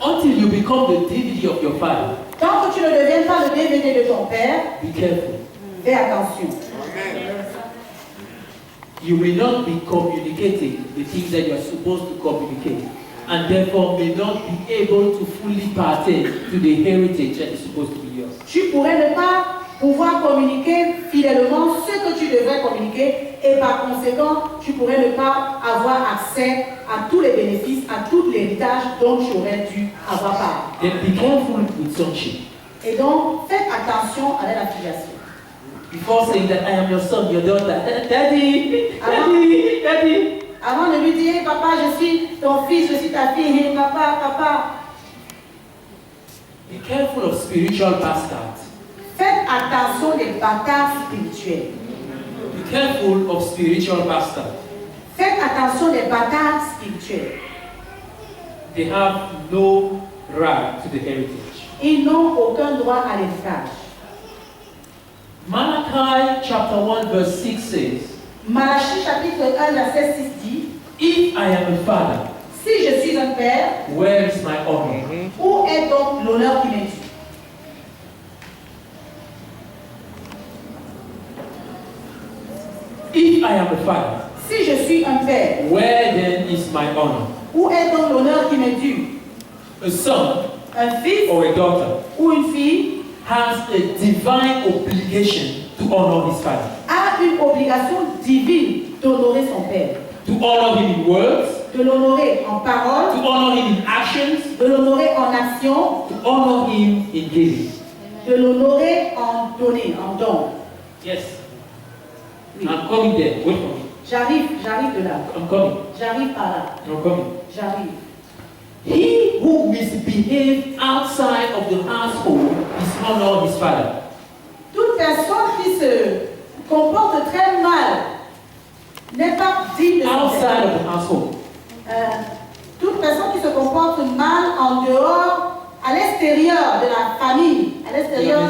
Until you become the DVD of your father, Tant que tu ne deviens pas le DVD de ton père, be careful. fais attention. You may not be communicating the things that you are supposed to communicate, and therefore may not be able to fully partake to the heritage that is supposed to be yours. Tu pourrais ne pas pouvoir communiquer fidèlement ce que tu devrais communiquer et par conséquent, tu pourrais ne pas avoir accès à tous les bénéfices, à tout l'héritage dont tu aurais dû avoir part. Then be careful with sonship. Et donc, faites attention à l'affiliation. Before saying that I am your son, your daughter, daddy, daddy, daddy. Avant de lui dire, papa, je suis ton fils, je suis ta fille, papa, papa. Be careful of spiritual bastards. Faites attention des bâtards spirituels. Be careful of spiritual bastards. Faites attention des bâtards spirituels. They have no right to the heritage. Ils n'ont aucun droit à l'héritage. Malachi chapter 1 verse 6 says, Malachie chapitre 1 verset 6 dit, if I am a father, si je suis un père, where is my honor? où est donc l'honneur qui m'est dû? If I am a father, Si je suis un père, where then is my honor? où est donc l'honneur qui m'est dû? A son Un fils or a daughter ou une fille has a divine obligation to honor his father, a une obligation divine d'honorer son père, to honor him in words, de l'honorer en to parole, honor him in actions, de l'honorer en action, to honor him in giving. de l'honorer en donner, en don. Yes, Oui. I'm coming there. Wait for me. J'arrive de là. I'm coming. J'arrive par là. I'm coming. J'arrive. He who misbehaves outside of the household dishonors his father. Toute personne qui se comporte très mal n'est pas digne de son Outside père. of the household. Toute personne qui se comporte mal en dehors, à l'extérieur de la famille, à l'extérieur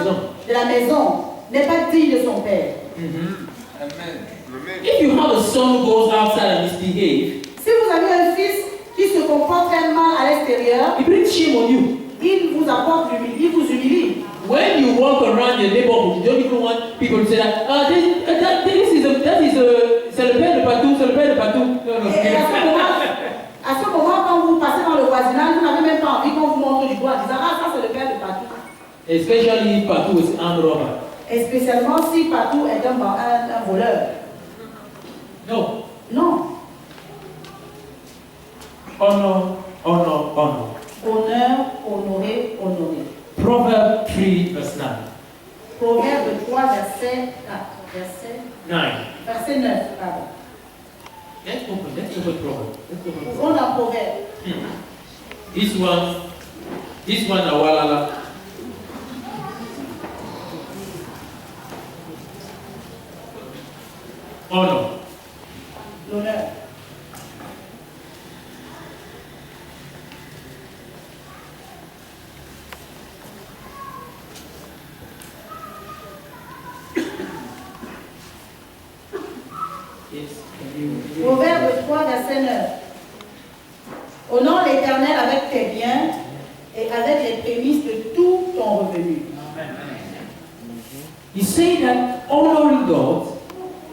de la maison, n'est pas digne de son père. If you have a son who goes outside and misbehaves, Si vous avez un fils qui se comporte très mal à l'extérieur, he brings shame on you. il vous apporte l'humilité, il vous humilie. When you walk around your neighborhood, you don't even want people to say that, c'est le père de Patou, c'est le père de Patou. No, no. Et à ce moment, quand vous passez dans le voisinage, vous n'avez même pas envie qu'on vous montre du doigt en disant, ah, ça c'est le père de Patou. Especially if Patou is an armed robber. Et spécialement si Patou est un voleur. No. Non. Honor, honor, honor. Honneur, honorer, honorer. Proverbs 3 verse 9. Proverbe 3, verset 4. 9. Verset 9, pardon. Let's open Proverbs. Ouvrons dans Proverbe. This one, awalala. Honor. L'honneur. Yes. Can you Proverbe 3, verset 9. Honore l'Éternel avec tes biens et avec les prémices de tout ton revenu. You say that honoring God,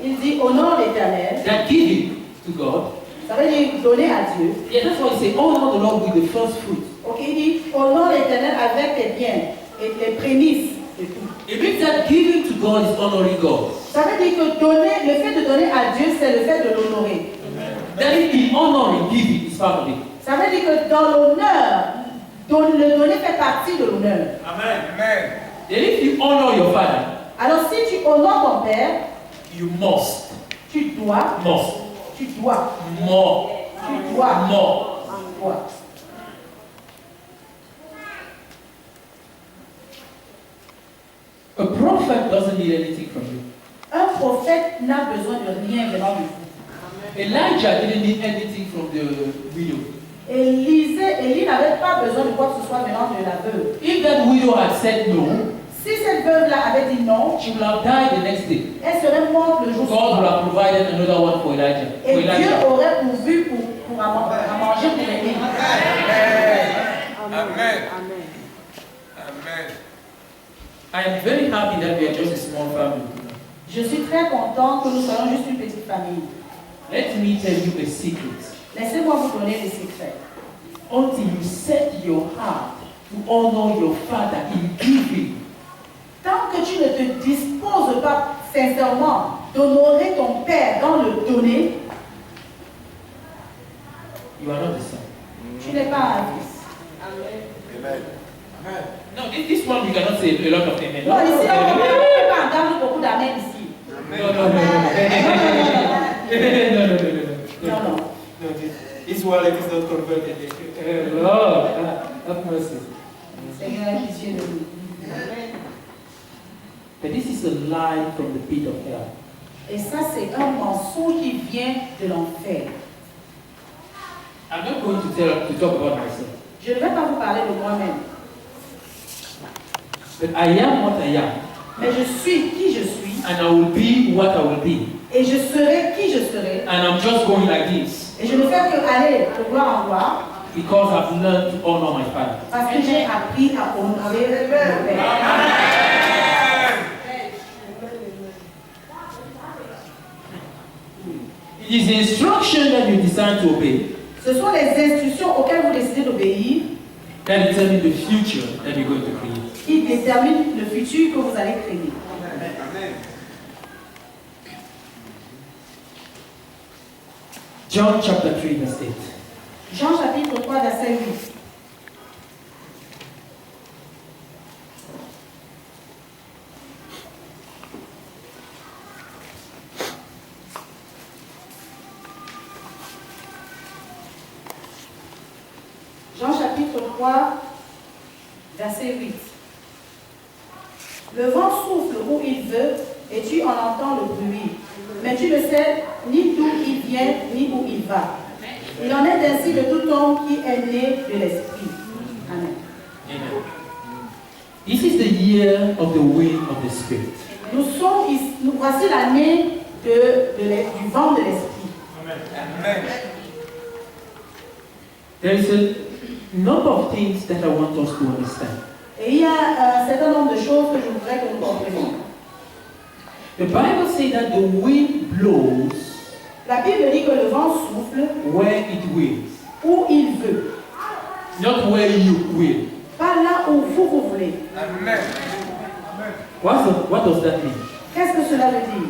Il dit honore l'Éternel. that giving to God, Ça veut dire donner à Dieu. yeah, that's why you say honor the Lord with the first fruit. Ok, il dit honore l'Éternel avec tes biens et les prémices de tout. It means that giving to God is honoring God. Ça veut dire que donner, le fait de donner à Dieu, c'est le fait de l'honorer. That in honoring giving is part of it. Ça veut dire que dans l'honneur, le donner fait partie de l'honneur. Amen. And if you honor your father, Alors si tu honores ton père, you must. tu dois, Must. tu dois, More. tu dois, More. tu dois. A prophet doesn't need anything from you. Un prophète n'a besoin de rien venant de vous. Elijah didn't need anything from the widow. Élie n'avait pas besoin de quoi que ce soit venant de la veuve. If that widow had said no, Si cette veuve-là avait dit non, she would have died the next day. elle serait morte le jour God would suivant. have provided another one for Elijah. Et For Dieu Elijah. aurait pourvu pour à manger pour Élie. Amen. I am very happy that we are just a small family. Je suis très content que nous soyons juste une petite famille. Let me tell you a secret. Laissez-moi vous donner des secrets. Until you set your heart to honor your father in giving, Tant que tu ne te disposes pas sincèrement d'honorer ton père dans le donner, you are not the son. tu n'es pas un fils. No, this one we cannot say a lot of amen. Bon, ici, on ne peut pas entendre beaucoup d'amen ici. No. Non. This wallet is not converted. Lord, have mercy. Seigneur, aie pitié de nous. But this is a lie from the pit of hell. Et ça, c'est un mensonge qui vient de l'enfer. I'm not going to talk about myself. Je ne vais pas vous parler de moi-même, But I am what I am. mais je suis qui je suis And I will be what I will be. et je serai qui je serai. And I'm just going like this. Et je ne fais que aller de gloire en gloire Because I've learned to honor my father. parce que j'ai appris à honorer mon père. It is the instruction that you decide to obey Ce sont les instructions auxquelles vous décidez d'obéir that determine the future that you're going to create. qui déterminent le futur que vous allez créer. John chapter 3 verse 8. Jean chapitre 3 verset 8. Jean chapitre 3 verset 8. Le vent souffle où il veut et tu en entends le bruit, mais tu ne sais ni d'où il vient ni où il va. Il en est ainsi de tout homme qui est né de l'esprit. Amen. Amen. This is the year of the wind of the Spirit. Nous voici l'année du vent de l'esprit. Amen. There is a number of things that I want us to understand. Et il y a un certain nombre de choses que je voudrais que nous comprenions. The Bible says that the wind blows La Bible dit que le vent souffle where it wills, où il veut, not where you will. pas là où vous voulez. Amen. What does that mean? Qu'est-ce que cela veut dire?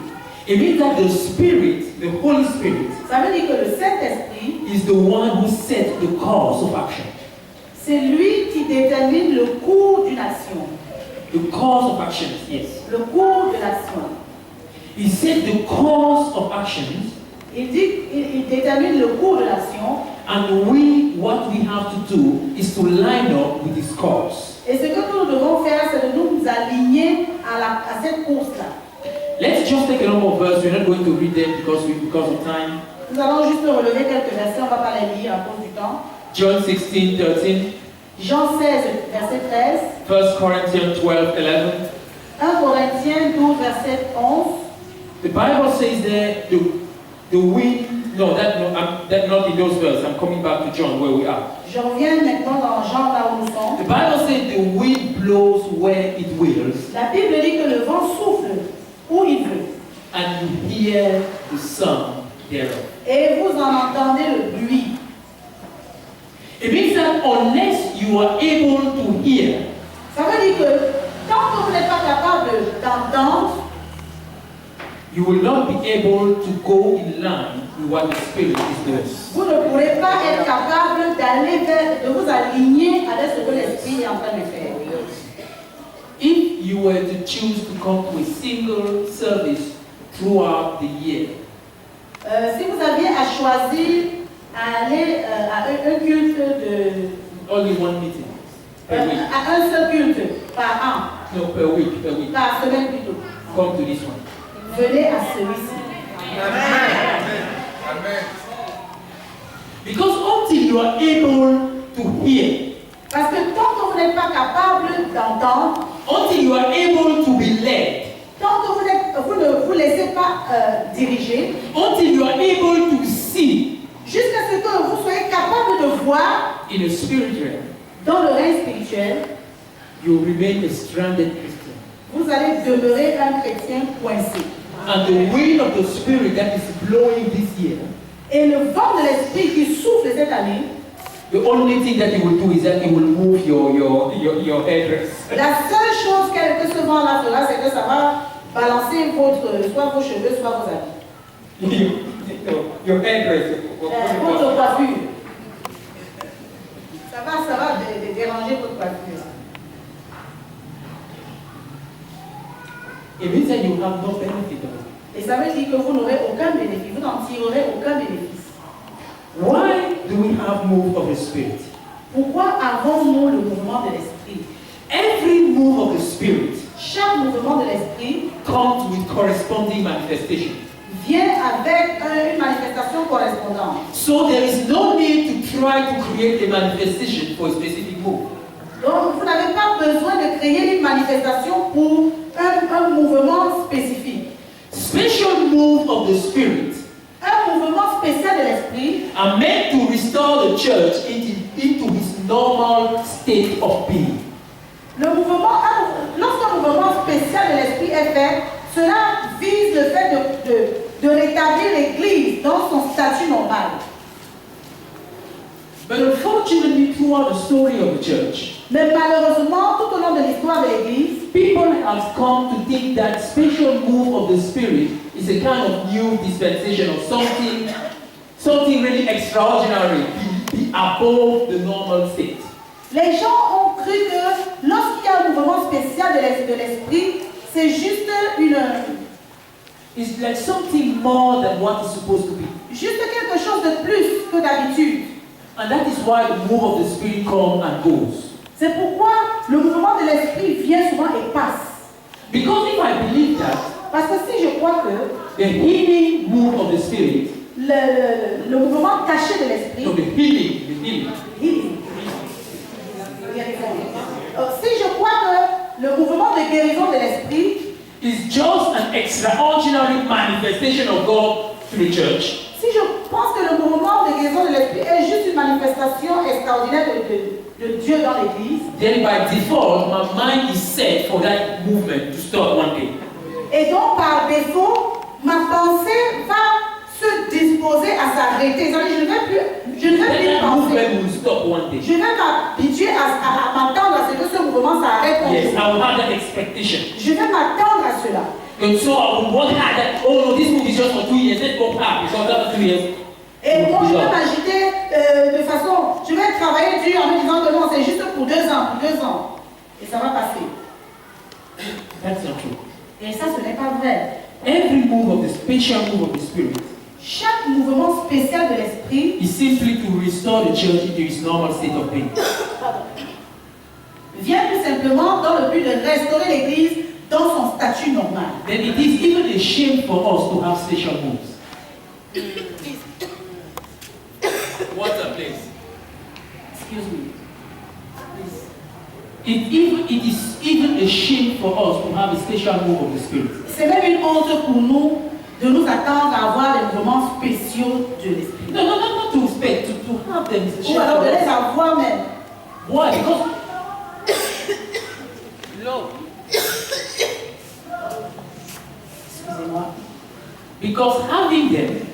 It means that the Spirit, the Holy Spirit, Ça veut dire que le Saint-Esprit, is the one who sets the course of action. c'est lui qui détermine le cours d'une action. The course of actions, yes. Le cours de l'action. He sets the course of actions, Il détermine le cours de l'action. and what we have to do is to line up with his course. Et ce que nous devons faire, c'est de nous aligner à cette course-là. Let's just take a number of verses. We're not going to read them because of time. Nous allons juste relever quelques versets, on ne va pas les lire à cause du temps. John 16:13, Jean 16, verset 13. 1 Corinthians 12:11. 1 Corinthiens 12, verset 11. The Bible says there the wind. No, that not in those verses. I'm coming back to John where we are. Je reviens maintenant dans Jean, là où nous sommes. The Bible says the wind blows where it wills, La Bible dit que le vent souffle où il veut. and you hear the sound thereof. Et vous en entendez le bruit. It means that unless you are able to hear, Ça veut dire que tant tant que vous n'êtes pas capable d'entendre, you will not be able to go in line with what the Spirit is doing. vous ne pourrez pas être capable de vous aligner avec ce que l'Esprit est en train de faire. If you were to choose to come to a single service throughout the year, Si vous aviez à choisir à aller à un culte only one meeting per week. à un seul culte par an, No, per week, par semaine plutôt, come to this one. venez à celui-ci. Amen. Because until you are able to hear, Parce que tant que vous n'êtes pas capable d'entendre, until you are able to be led, tant que vous ne vous laissez pas diriger, until you are able to see jusqu'à ce que vous soyez capable de voir in a spirit realm, dans le règne spirituel, you remain a stranded Christian. vous allez demeurer un chrétien coincé. And the wind of the Spirit that is blowing this year, Et le vent de l'esprit qui souffle cette année, the only thing that it will do is that it will move your headdress. la seule chose que ce vent-là fera, c'est que ça va balancer soit vos cheveux, soit vos habits. Your headdress. Votre coiffure. Ça va déranger votre coiffure. It means that you have no benefit of it. Et ça veut dire que vous n'aurez aucun bénéfice, vous n'en tirerez aucun bénéfice. Why do we have move of the Spirit? Pourquoi avons-nous le mouvement de l'esprit? Every move of the Spirit Chaque mouvement de l'esprit comes with corresponding manifestation. vient avec une manifestation correspondante. So there is no need to try to create a manifestation for a specific move. Donc, vous n'avez pas besoin de créer une manifestation pour un mouvement spécifique. Special move of the Spirit Un mouvement spécial de l'esprit are meant to restore the church into its normal state of being. Lorsqu'un mouvement spécial de l'esprit est fait, cela vise le fait de rétablir l'Église dans son statut normal. But unfortunately, throughout the story of the church, Mais malheureusement, tout au long de l'histoire de l'Église, people have come to think that special move of the Spirit is a kind of new dispensation of something really extraordinary, be above the normal state. les gens ont cru que lorsqu'il y a un mouvement spécial de l'esprit, c'est juste It's like something more than what it's supposed to be. juste quelque chose de plus que d'habitude. And that is why the move of the Spirit comes and goes. C'est pourquoi le mouvement de l'esprit vient souvent et passe. Because if I believe that, Parce que si je crois que the healing move of the Spirit, le mouvement caché de l'esprit, no, the healing, healing. Si je crois que le mouvement de guérison de l'esprit is just an extraordinary manifestation of God to the church, si je pense que le mouvement de guérison de l'esprit est juste une manifestation extraordinaire de Dieu dans l'Église, then by default, my mind is set for that movement to stop one day. et donc par défaut, ma pensée va se disposer à s'arrêter. Je ne vais plus Then that penser. movement will stop one day. Je vais m'habituer à m'attendre à ce que ce mouvement s'arrête. Yes, I will have that expectation. Je vais m'attendre à cela. And so I will work hard that, oh no, this move is just for 2 years, let's work hard, because after 2 years. Et donc je vais m'agiter de façon, je vais travailler dur en me disant que non, c'est juste pour 2 ans. Et ça va passer. That's not true. Et ça, ce n'est pas vrai. Every move of the special move of the Spirit Chaque mouvement spécial de l'esprit is simply to restore the church into its normal state of being. vient tout simplement dans le but de restaurer l'Église dans son statut normal. Then it is even a shame for us to have special moves. What's a place? Excuse me. It is even a shame for us to have a special move of the Spirit. C'est même une honte pour nous de nous attendre à avoir des mouvements spéciaux de l'esprit. No, not to expect, to have them. Ou alors de les avoir même. Why? Because Excusez-moi. Because having them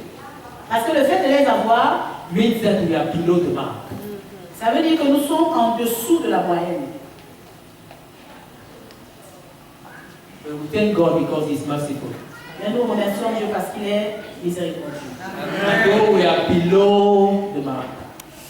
Parce que le fait de les avoir, means that we are below the mark. ça veut dire que nous sommes en dessous de la moyenne. But we thank God because He's merciful. Mais nous remercions Dieu parce qu'il est miséricordieux. And though we are below the mark,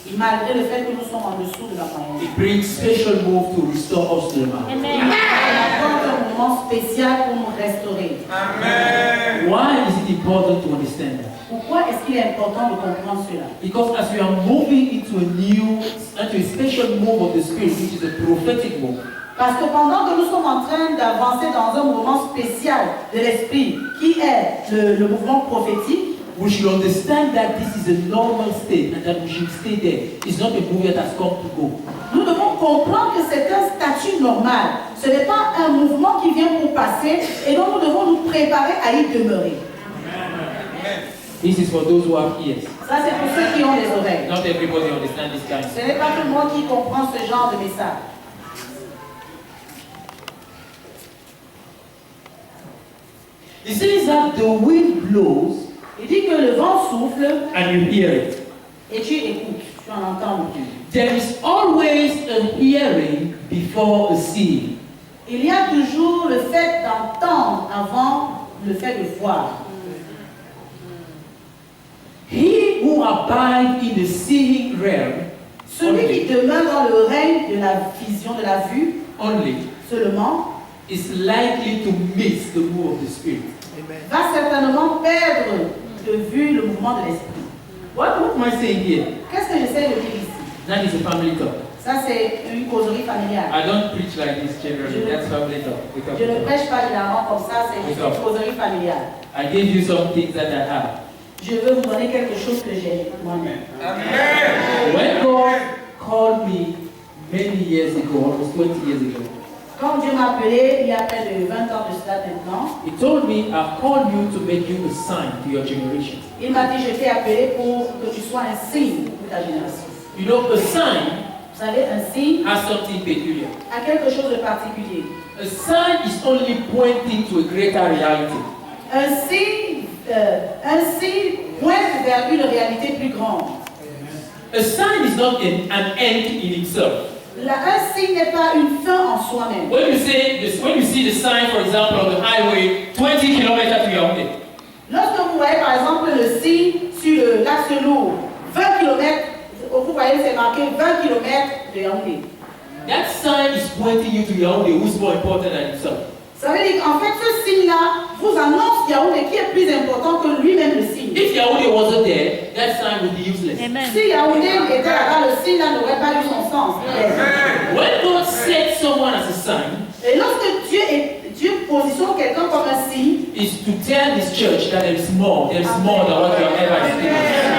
Et malgré le fait que nous sommes en dessous de la moyenne, He brings special move to restore us to the mark. il apporte un moment spécial pour nous restaurer. Amen. Why is it important to understand that? Pourquoi est-ce qu'il est important de comprendre cela? Because as we are moving into a special move of the Spirit, which is a prophetic move, Parce que pendant que nous sommes en train d'avancer dans un mouvement spécial de l'esprit, qui est le mouvement prophétique, we should understand that this is a normal state and that we should stay there. It's not a move that has come to go. nous devons comprendre que c'est un statut normal. Ce n'est pas un mouvement qui vient pour passer et donc nous devons nous préparer à y demeurer. This is for those who have ears. Ça, c'est pour ceux qui ont des oreilles. Not everybody understands this kind of Ce n'est pas tout le monde qui comprend ce genre de message. It says that the wind blows Il dit que le vent souffle and you hear it. et tu écoutes, tu en entends le bruit. There is always a hearing before a seeing. Il y a toujours le fait d'entendre avant le fait de voir. He who abides in the seeing realm Celui qui demeure dans le règne de la vision, de la vue, only seulement, is likely to miss the move of the Spirit. va certainement perdre de vue le mouvement de l'esprit. What am I saying here? Qu'est-ce que j'essaie de dire ici? That is a family talk. Ça, c'est une causerie familiale. I don't preach like this generally. That's family talk. We talk Je ne about. prêche pas généralement comme ça, c'est juste une causerie familiale. I gave you some things that I have. Je veux vous donner quelque chose que j'ai moi-même. Amen. When God called me many years ago, almost 20 years ago, Quand Dieu m'a appelé, il y a près de 20 ans de cela maintenant, He told me, I've called you to make you a sign to your generation. il m'a dit, je t'ai appelé pour que tu sois un signe pour ta génération. You know, a sign Vous savez, un signe has something peculiar. a quelque chose de particulier. A sign is only pointing to a greater reality. Un signe pointe vers une réalité plus grande. A sign is not an end in itself. Un signe n'est pas une fin en soi-même. When you see the sign, for example, on the highway, 20 kilometers to Yaoundé, Lorsque vous voyez par exemple le signe sur l'axe lourd, 20 km, vous voyez c'est marqué 20 km de Yaoundé. that sign is pointing you to Yaoundé, who's more important than himself. Ça veut dire qu'en fait ce signe-là vous annonce Yaoundé qui est plus important que lui-même le signe. If Yaoundé wasn't there, that sign would be useless. Si Yaoundé était là-bas, le signe-là n'aurait pas eu son sens. When God set someone as a sign, Et lorsque Dieu positionne quelqu'un comme un signe, is to tell His church that there is more than what you have ever experienced.